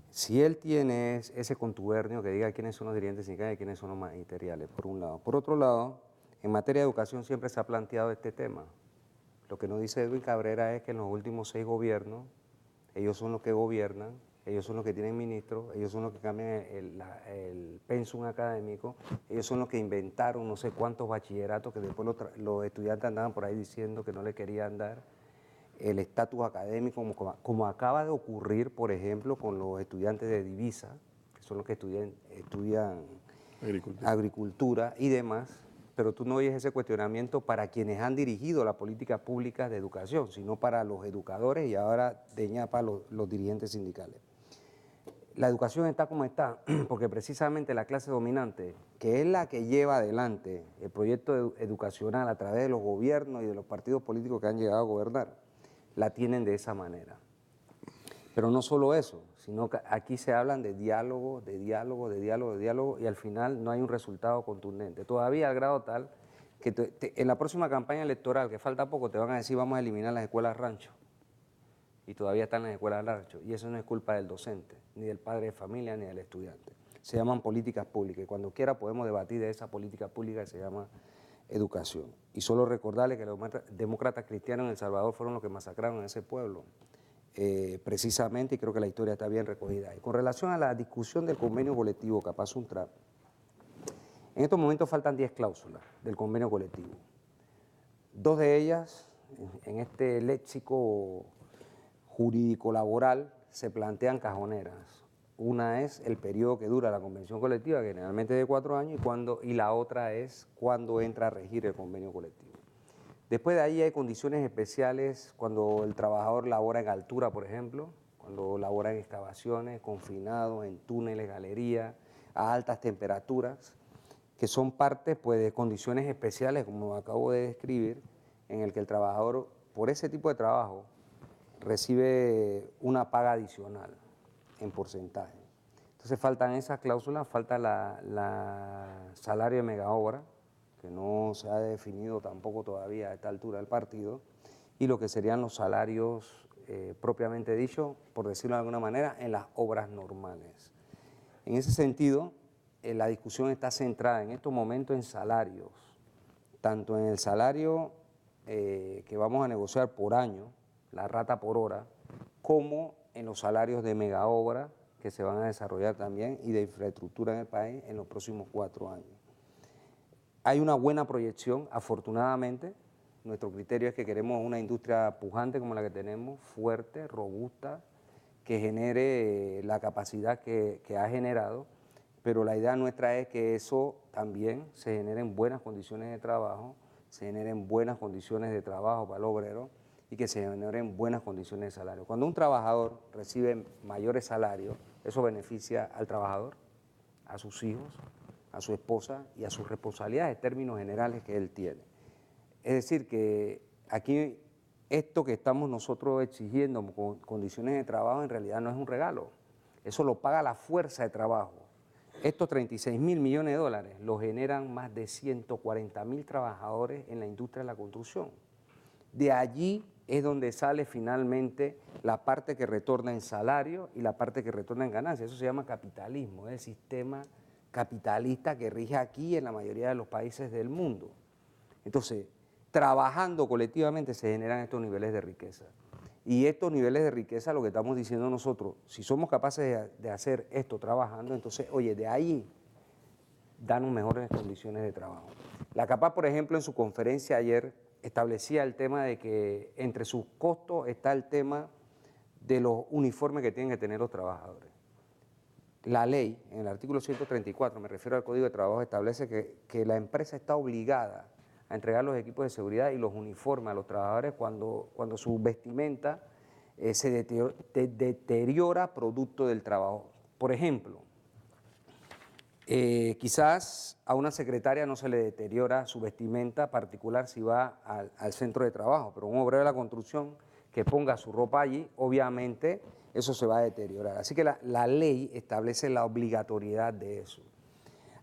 Si él tiene ese contubernio que diga quiénes son los dirigentes sindicales y quiénes son los magisteriales, por un lado. Por otro lado, en materia de educación siempre se ha planteado este tema. Lo que nos dice Edwin Cabrera es que en los últimos 6 gobiernos, ellos son los que gobiernan, ellos son los que tienen ministros, ellos son los que cambian el pensum académico, ellos son los que inventaron no sé cuántos bachilleratos que después los estudiantes andaban por ahí diciendo que no le querían dar el estatus académico, como acaba de ocurrir, por ejemplo, con los estudiantes de divisa, que son los que estudian agricultura y demás. Pero tú no oyes ese cuestionamiento para quienes han dirigido la política pública de educación, sino para los educadores y ahora de ñapa los dirigentes sindicales. La educación está como está, porque precisamente la clase dominante, que es la que lleva adelante el proyecto educacional a través de los gobiernos y de los partidos políticos que han llegado a gobernar, la tienen de esa manera. Pero no solo eso, sino que aquí se hablan de diálogo, y al final no hay un resultado contundente. Todavía al grado tal que en la próxima campaña electoral, que falta poco, te van a decir vamos a eliminar las escuelas rancho. Y todavía están las escuelas rancho. Y eso no es culpa del docente, ni del padre de familia, ni del estudiante. Se llaman políticas públicas y cuando quiera podemos debatir de esa política pública que se llama educación. Y solo recordarle que los demócratas cristianos en El Salvador fueron los que masacraron a ese pueblo. Precisamente, y creo que la historia está bien recogida. Y con relación a la discusión del convenio colectivo Capaz-Untrap, en estos momentos faltan 10 cláusulas del convenio colectivo. 2 de ellas, en este léxico jurídico-laboral, se plantean cajoneras. Una es el periodo que dura la convención colectiva, que generalmente es de 4 años, y la otra es cuando entra a regir el convenio colectivo. Después de ahí hay condiciones especiales cuando el trabajador labora en altura, por ejemplo, cuando labora en excavaciones, confinado, en túneles, galerías, a altas temperaturas, que son parte pues, de condiciones especiales, como acabo de describir, en el que el trabajador, por ese tipo de trabajo, recibe una paga adicional en porcentaje. Entonces faltan esas cláusulas, falta la salario de megaobra, que no se ha definido tampoco todavía a esta altura del partido, y lo que serían los salarios propiamente dicho, por decirlo de alguna manera, en las obras normales. En ese sentido, la discusión está centrada en estos momentos en salarios, tanto en el salario que vamos a negociar por año, la rata por hora, como en los salarios de megaobra que se van a desarrollar también y de infraestructura en el país en los próximos 4 años. Hay una buena proyección, afortunadamente. Nuestro criterio es que queremos una industria pujante como la que tenemos, fuerte, robusta, que genere la capacidad que ha generado, pero la idea nuestra es que eso también se genere en buenas condiciones de trabajo, se generen buenas condiciones de trabajo para el obrero y que se generen buenas condiciones de salario. Cuando un trabajador recibe mayores salarios, eso beneficia al trabajador, a sus hijos, a su esposa y a sus responsabilidades en términos generales que él tiene. Es decir, que aquí esto que estamos nosotros exigiendo con condiciones de trabajo en realidad no es un regalo, eso lo paga la fuerza de trabajo. Estos 36.000 millones de dólares lo generan más de 140.000 trabajadores en la industria de la construcción. De allí es donde sale finalmente la parte que retorna en salario y la parte que retorna en ganancias. Eso se llama capitalismo, es el sistema capitalista que rige aquí en la mayoría de los países del mundo. Entonces, trabajando colectivamente se generan estos niveles de riqueza. Y estos niveles de riqueza, lo que estamos diciendo nosotros, si somos capaces de hacer esto trabajando, entonces, oye, de ahí danos mejores condiciones de trabajo. La CAPAC, por ejemplo, en su conferencia ayer establecía el tema de que entre sus costos está el tema de los uniformes que tienen que tener los trabajadores. La ley, en el artículo 134, me refiero al Código de Trabajo, establece que la empresa está obligada a entregar los equipos de seguridad y los uniformes a los trabajadores cuando su vestimenta se deteriora producto del trabajo. Por ejemplo, Quizás a una secretaria no se le deteriora su vestimenta particular si va al centro de trabajo, pero un obrero de la construcción que ponga su ropa allí, obviamente eso se va a deteriorar. Así que la ley establece la obligatoriedad de eso.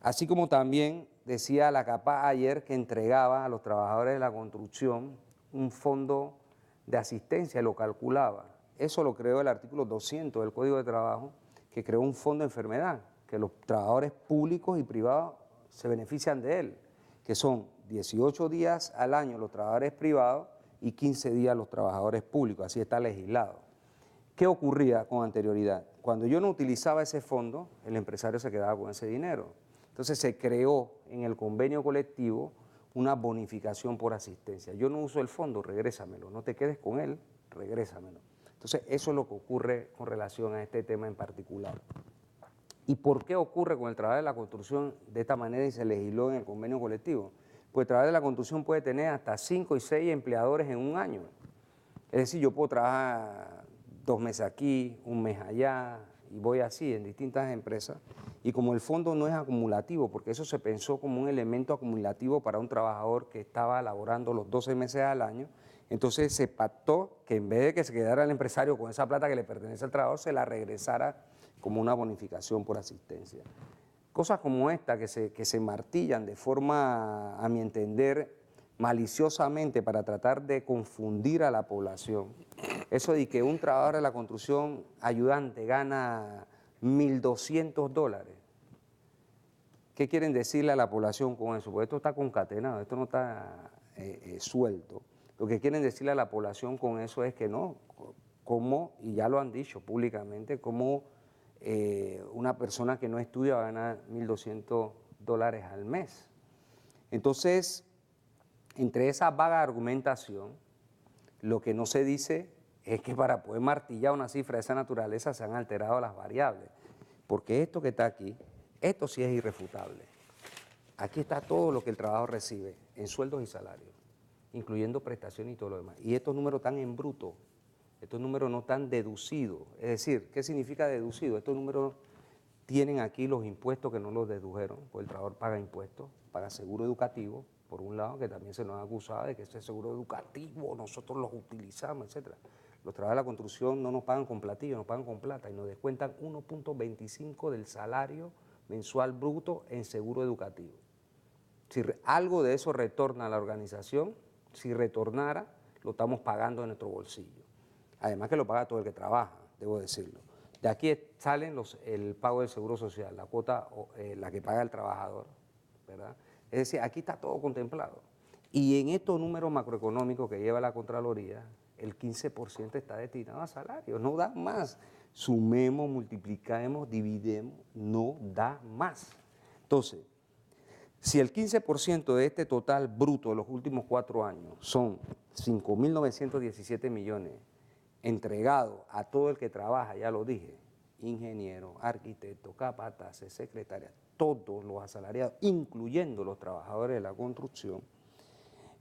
Así como también decía la CAPAC ayer que entregaba a los trabajadores de la construcción un fondo de asistencia, lo calculaba. Eso lo creó el artículo 200 del Código de Trabajo, que creó un fondo de enfermedad, que los trabajadores públicos y privados se benefician de él, que son 18 días al año los trabajadores privados y 15 días los trabajadores públicos, así está legislado. ¿Qué ocurría con anterioridad? Cuando yo no utilizaba ese fondo, el empresario se quedaba con ese dinero. Entonces se creó en el convenio colectivo una bonificación por asistencia. Yo no uso el fondo, regrésamelo, no te quedes con él, regrésamelo. Entonces eso es lo que ocurre con relación a este tema en particular. ¿Y por qué ocurre con el trabajo de la construcción de esta manera y se legisló en el convenio colectivo? Pues el trabajo de la construcción puede tener hasta 5 y 6 empleadores en un año. Es decir, yo puedo trabajar 2 meses aquí, 1 mes allá, y voy así en distintas empresas. Y como el fondo no es acumulativo, porque eso se pensó como un elemento acumulativo para un trabajador que estaba laborando los 12 meses al año, entonces se pactó que en vez de que se quedara el empresario con esa plata que le pertenece al trabajador, se la regresara como una bonificación por asistencia. Cosas como esta que se martillan de forma, a mi entender, maliciosamente para tratar de confundir a la población. Eso de que un trabajador de la construcción ayudante gana $1.200. ¿Qué quieren decirle a la población con eso? Porque esto está concatenado, esto no está suelto. Lo que quieren decirle a la población con eso es que no, como, y ya lo han dicho públicamente, como una persona que no estudia va a ganar $1.200 al mes. Entonces, entre esa vaga argumentación, lo que no se dice es que para poder martillar una cifra de esa naturaleza se han alterado las variables, porque esto que está aquí, esto sí es irrefutable. Aquí está todo lo que el trabajador recibe en sueldos y salarios, incluyendo prestaciones y todo lo demás. Y estos números están en bruto, estos números no están deducidos. Es decir, ¿qué significa deducido? Estos números tienen aquí los impuestos que no los dedujeron, pues el trabajador paga impuestos, paga seguro educativo, por un lado, que también se nos ha acusado de que ese seguro educativo nosotros los utilizamos, etc. Los trabajadores de la construcción no nos pagan con platillo, nos pagan con plata y nos descuentan 1.25 del salario mensual bruto en seguro educativo. Si algo de eso retorna a la organización, si retornara, lo estamos pagando en nuestro bolsillo. Además que lo paga todo el que trabaja, debo decirlo. De aquí salen el pago del seguro social, la cuota, la que paga el trabajador, ¿verdad? Es decir, aquí está todo contemplado. Y en estos números macroeconómicos que lleva la Contraloría, el 15% está destinado a salarios, no da más. Sumemos, multiplicamos, dividemos, no da más. Entonces, si el 15% de este total bruto de los últimos 4 años son 5.917 millones entregados a todo el que trabaja, ya lo dije, ingeniero, arquitecto, capataces, secretarias, todos los asalariados, incluyendo los trabajadores de la construcción,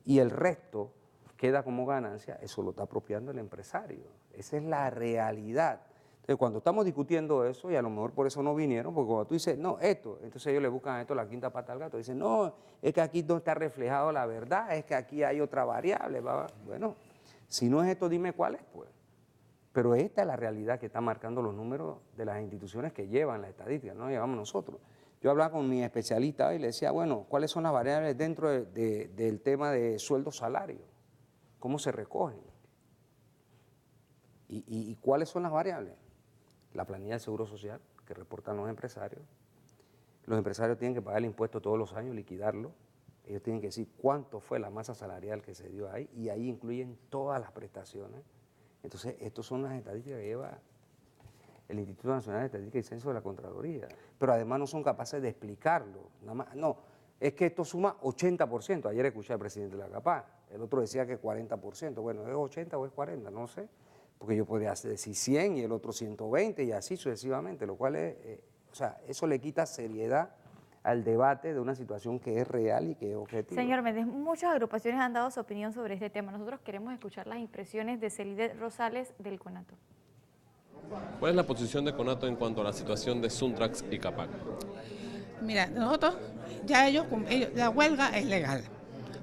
y el resto queda como ganancia, eso lo está apropiando el empresario. Esa es la realidad. Entonces, cuando estamos discutiendo eso, y a lo mejor por eso no vinieron, porque cuando tú dices, no, esto, entonces ellos le buscan a esto la quinta pata al gato, dicen, no, es que aquí no está reflejado la verdad, es que aquí hay otra variable. Bueno, si no es esto, dime cuál es, pues. Pero esta es la realidad que está marcando los números de las instituciones que llevan la estadística, no llevamos nosotros. Yo hablaba con mi especialista y le decía, bueno, ¿cuáles son las variables dentro del tema de sueldo-salario? ¿Cómo se recogen? ¿Y cuáles son las variables? La planilla del Seguro Social que reportan los empresarios. Los empresarios tienen que pagar el impuesto todos los años, liquidarlo. Ellos tienen que decir cuánto fue la masa salarial que se dio ahí y ahí incluyen todas las prestaciones. Entonces, estas son las estadísticas que lleva el Instituto Nacional de Estadística y Censo de la Contraloría. Pero además no son capaces de explicarlo. Nada más, no, es que esto suma 80%. Ayer escuché al presidente de la CAPAC. El otro decía que 40%. Bueno, ¿es 80 o es 40? No sé. Porque yo podría decir 100 y el otro 120 y así sucesivamente. Lo cual es, o sea, eso le quita seriedad al debate de una situación que es real y que es objetiva. Señor Méndez, muchas agrupaciones han dado su opinión sobre este tema. Nosotros queremos escuchar las impresiones de Celidet Rosales del CONATO. ¿Cuál es la posición de CONATO en cuanto a la situación de Suntrax y CAPAC? Mira, nosotros, la huelga es legal,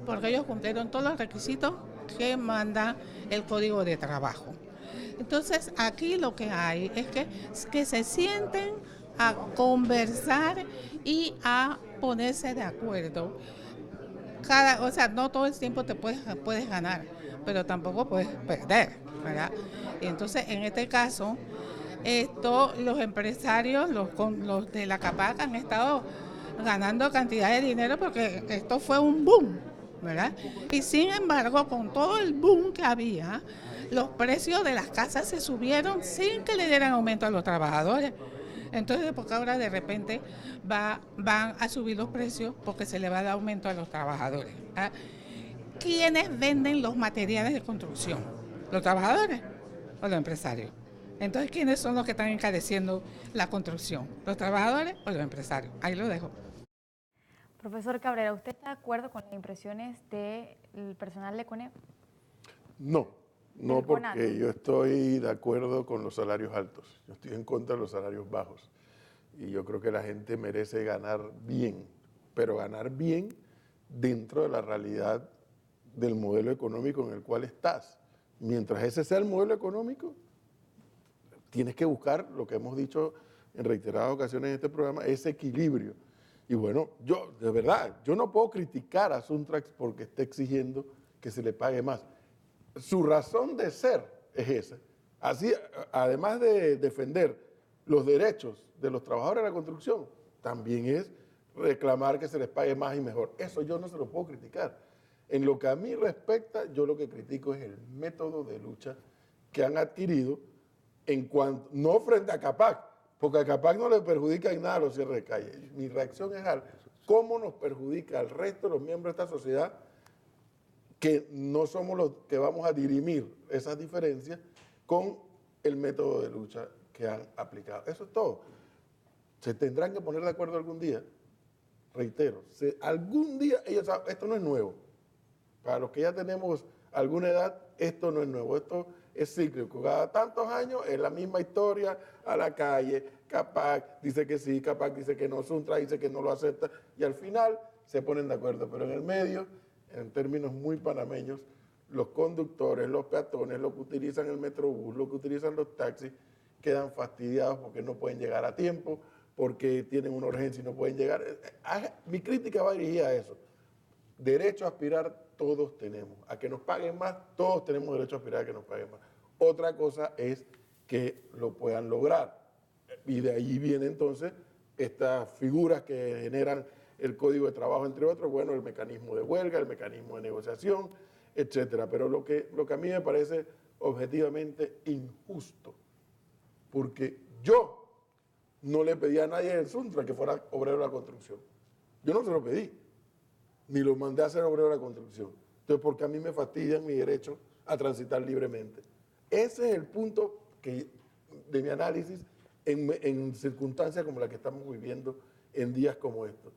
porque ellos cumplieron todos los requisitos que manda el Código de Trabajo. Entonces, aquí lo que hay es que se sienten a conversar y a ponerse de acuerdo. O sea, no todo el tiempo te puedes ganar, pero tampoco puedes perder, ¿verdad? Y entonces, en este caso, los empresarios, los de la CAPAC han estado ganando cantidad de dinero porque esto fue un boom, ¿verdad? Y sin embargo, con todo el boom que había, los precios de las casas se subieron sin que le dieran aumento a los trabajadores. Entonces, porque ahora de repente van a subir los precios porque se le va a dar aumento a los trabajadores, ¿verdad? ¿Quiénes venden los materiales de construcción? ¿Los trabajadores o los empresarios? Entonces, ¿quiénes son los que están encareciendo la construcción? ¿Los trabajadores o los empresarios? Ahí lo dejo. Profesor Cabrera, ¿usted está de acuerdo con las impresiones del personal de CONEP? No porque yo estoy de acuerdo con los salarios altos. Yo estoy en contra de los salarios bajos. Y yo creo que la gente merece ganar bien, pero ganar bien dentro de la realidad del modelo económico en el cual estás. Mientras ese sea el modelo económico, tienes que buscar, lo que hemos dicho en reiteradas ocasiones en este programa, ese equilibrio. Y bueno, de verdad, yo no puedo criticar a Suntrax porque esté exigiendo que se le pague más. Su razón de ser es esa. Así, además de defender los derechos de los trabajadores de la construcción, también es reclamar que se les pague más y mejor. Eso yo no se lo puedo criticar. En lo que a mí respecta, yo lo que critico es el método de lucha que han adquirido no frente a CAPAC, porque a CAPAC no le perjudica en nada los cierres de calle. Mi reacción es cómo nos perjudica al resto de los miembros de esta sociedad, que no somos los que vamos a dirimir esas diferencias con el método de lucha que han aplicado. Eso es todo. Se tendrán que poner de acuerdo algún día, reitero, algún día ellos saben, esto no es nuevo. Para los que ya tenemos alguna edad, esto no es nuevo, esto es cíclico. Cada tantos años es la misma historia, a la calle, CAPAC dice que sí, CAPAC dice que no, Suntrax dice que no lo acepta, y al final se ponen de acuerdo, pero en el medio, en términos muy panameños, los conductores, los peatones, los que utilizan el metrobús, los que utilizan los taxis, quedan fastidiados porque no pueden llegar a tiempo, porque tienen una urgencia y no pueden llegar. Mi crítica va dirigida a eso. Derecho a aspirar todos tenemos. A que nos paguen más, todos tenemos derecho a aspirar a que nos paguen más. Otra cosa es que lo puedan lograr. Y de ahí vienen entonces estas figuras que generan el Código de Trabajo, entre otros, bueno, el mecanismo de huelga, el mecanismo de negociación, etcétera. Pero lo que a mí me parece objetivamente injusto, porque yo no le pedí a nadie en Suntrax que fuera obrero de la construcción. Yo no se lo pedí, ni lo mandé a ser obrero de la construcción. Entonces, porque a mí me fastidian mi derecho a transitar libremente. Ese es el punto de mi análisis en circunstancias como la que estamos viviendo en días como estos.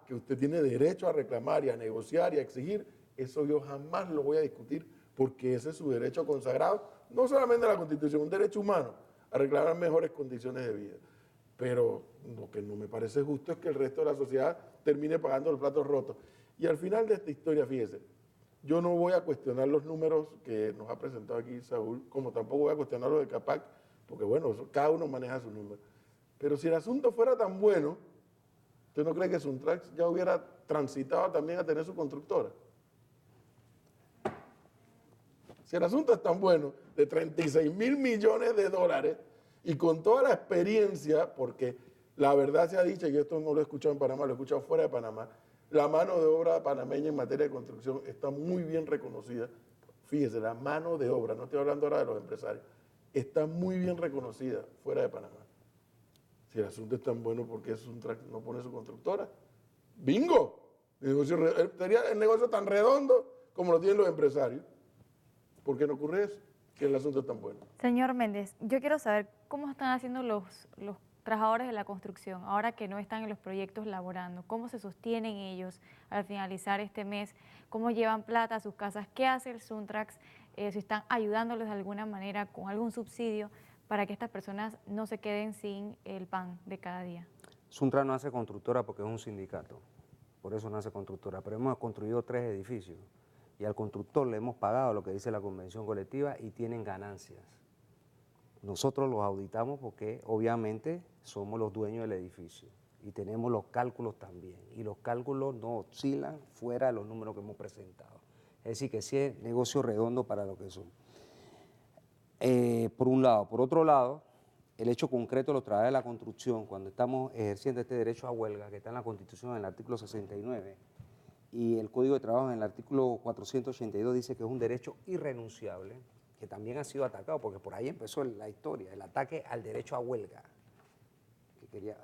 Que usted tiene derecho a reclamar y a negociar y a exigir, eso yo jamás lo voy a discutir, porque ese es su derecho consagrado, no solamente a la Constitución, un derecho humano, a reclamar mejores condiciones de vida. Pero lo que no me parece justo es que el resto de la sociedad termine pagando los platos rotos. Y al final de esta historia, fíjese, yo no voy a cuestionar los números que nos ha presentado aquí Saúl, como tampoco voy a cuestionar los de CAPAC, porque bueno, cada uno maneja sus números. Pero si el asunto fuera tan bueno, ¿usted no cree que Suntrax ya hubiera transitado también a tener su constructora? Si el asunto es tan bueno, de 36.000 millones de dólares, y con toda la experiencia, porque la verdad se ha dicho, y esto no lo he escuchado en Panamá, lo he escuchado fuera de Panamá, la mano de obra panameña en materia de construcción está muy bien reconocida. Fíjese, la mano de obra, no estoy hablando ahora de los empresarios, está muy bien reconocida fuera de Panamá. Si el asunto es tan bueno, ¿por qué Suntrax no pone su constructora? ¡Bingo! Sería el negocio tan redondo como lo tienen los empresarios. ¿Por qué no ocurre eso? Que el asunto es tan bueno. Señor Méndez, yo quiero saber cómo están haciendo los trabajadores de la construcción, ahora que no están en los proyectos laborando, cómo se sostienen ellos al finalizar este mes, cómo llevan plata a sus casas, qué hace el Suntrax, si están ayudándolos de alguna manera con algún subsidio para que estas personas no se queden sin el pan de cada día. Suntra no hace constructora porque es un sindicato, por eso no hace constructora, pero hemos construido 3 edificios y al constructor le hemos pagado lo que dice la convención colectiva y tienen ganancias. Nosotros los auditamos porque obviamente somos los dueños del edificio y tenemos los cálculos también, y los cálculos no oscilan fuera de los números que hemos presentado. Es decir, que sí es negocio redondo para lo que son. Por un lado. Por otro lado, el hecho concreto de los trabajadores de la construcción, cuando estamos ejerciendo este derecho a huelga, que está en la Constitución en el artículo 69, y el Código de Trabajo en el artículo 482 dice que es un derecho irrenunciable, que también ha sido atacado, porque por ahí empezó la historia, el ataque al derecho a huelga.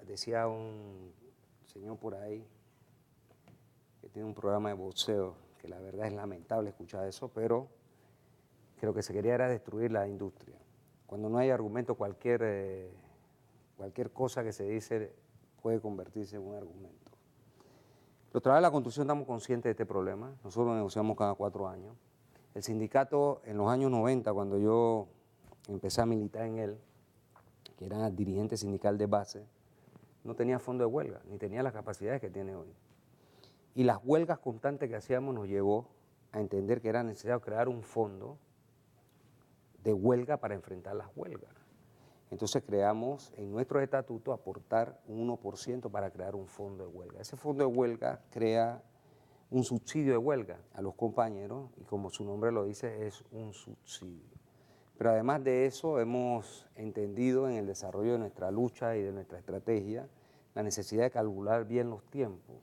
Decía un señor por ahí, que tiene un programa de boxeo, que la verdad es lamentable escuchar eso, pero que lo que se quería era destruir la industria. Cuando no hay argumento, cualquier cosa que se dice puede convertirse en un argumento. Los trabajadores de la construcción estamos conscientes de este problema, nosotros lo negociamos cada 4 años. El sindicato en los años 90, cuando yo empecé a militar en él, que era dirigente sindical de base, no tenía fondo de huelga, ni tenía las capacidades que tiene hoy. Y las huelgas constantes que hacíamos nos llevó a entender que era necesario crear un fondo de huelga para enfrentar las huelgas. Entonces creamos en nuestro estatuto aportar un 1% para crear un fondo de huelga. Ese fondo de huelga crea un subsidio de huelga a los compañeros y como su nombre lo dice, es un subsidio. Pero además de eso hemos entendido en el desarrollo de nuestra lucha y de nuestra estrategia la necesidad de calcular bien los tiempos.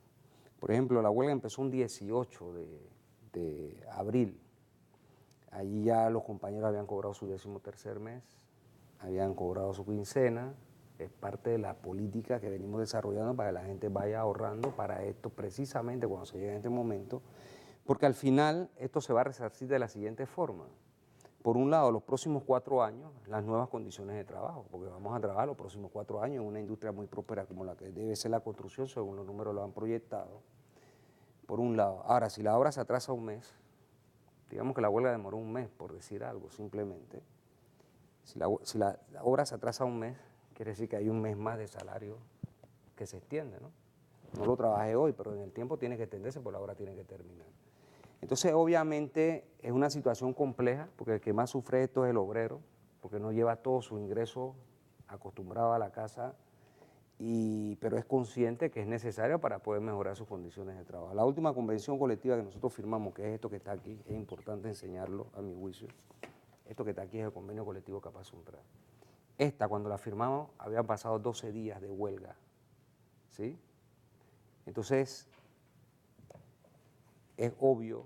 Por ejemplo, la huelga empezó un 18 de abril. Allí ya los compañeros habían cobrado su 13º mes, habían cobrado su quincena. Es parte de la política que venimos desarrollando para que la gente vaya ahorrando para esto precisamente cuando se llegue a este momento, porque al final esto se va a resarcir de la siguiente forma. Por un lado, los próximos 4 años, las nuevas condiciones de trabajo, porque vamos a trabajar los próximos 4 años en una industria muy próspera como la que debe ser la construcción, según los números lo han proyectado. Por un lado. Ahora, si la obra se atrasa un mes, digamos que la huelga demoró un mes, por decir algo, simplemente. Si la obra se atrasa un mes, quiere decir que hay un mes más de salario que se extiende, ¿no? No lo trabajé hoy, pero en el tiempo tiene que extenderse, porque la obra tiene que terminar. Entonces, obviamente, es una situación compleja, porque el que más sufre esto es el obrero, porque no lleva todo su ingreso acostumbrado a la casa, pero es consciente que es necesario para poder mejorar sus condiciones de trabajo. La última convención colectiva que nosotros firmamos, que es esto que está aquí, es importante enseñarlo a mi juicio. Esto que está aquí es el convenio colectivo Capaz Suntra. Esta, cuando la firmamos, habían pasado 12 días de huelga, ¿sí? Entonces, es obvio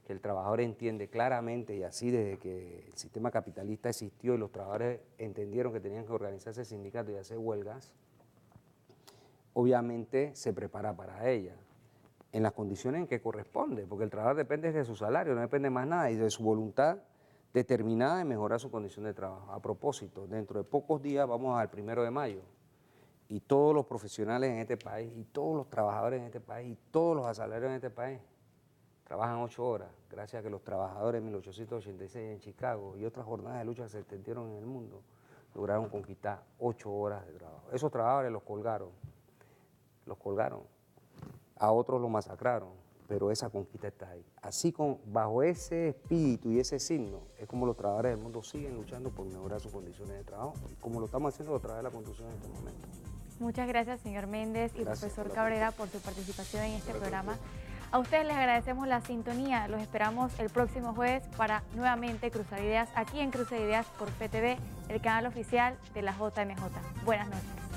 que el trabajador entiende claramente, y así desde que el sistema capitalista existió y los trabajadores entendieron que tenían que organizarse sindicatos y hacer huelgas, obviamente se prepara para ella, en las condiciones en que corresponde, porque el trabajador depende de su salario, no depende más nada, y de su voluntad determinada de mejorar su condición de trabajo. A propósito, dentro de pocos días vamos al 1 de mayo, y todos los profesionales en este país, y todos los trabajadores en este país, y todos los asalariados en este país, trabajan 8 horas, gracias a que los trabajadores en 1886 en Chicago y otras jornadas de lucha que se extendieron en el mundo, lograron conquistar 8 horas de trabajo. Esos trabajadores los colgaron, a otros los masacraron, pero esa conquista está ahí. Así bajo ese espíritu y ese signo, es como los trabajadores del mundo siguen luchando por mejorar sus condiciones de trabajo, como lo estamos haciendo los trabajadores de la construcción en este momento. Muchas gracias, señor Méndez y profesor Cabrera, por su participación en este programa. A ustedes les agradecemos la sintonía. Los esperamos el próximo jueves para nuevamente Cruzar Ideas, aquí en Cruzar Ideas por PTV, el canal oficial de la JMJ. Buenas noches.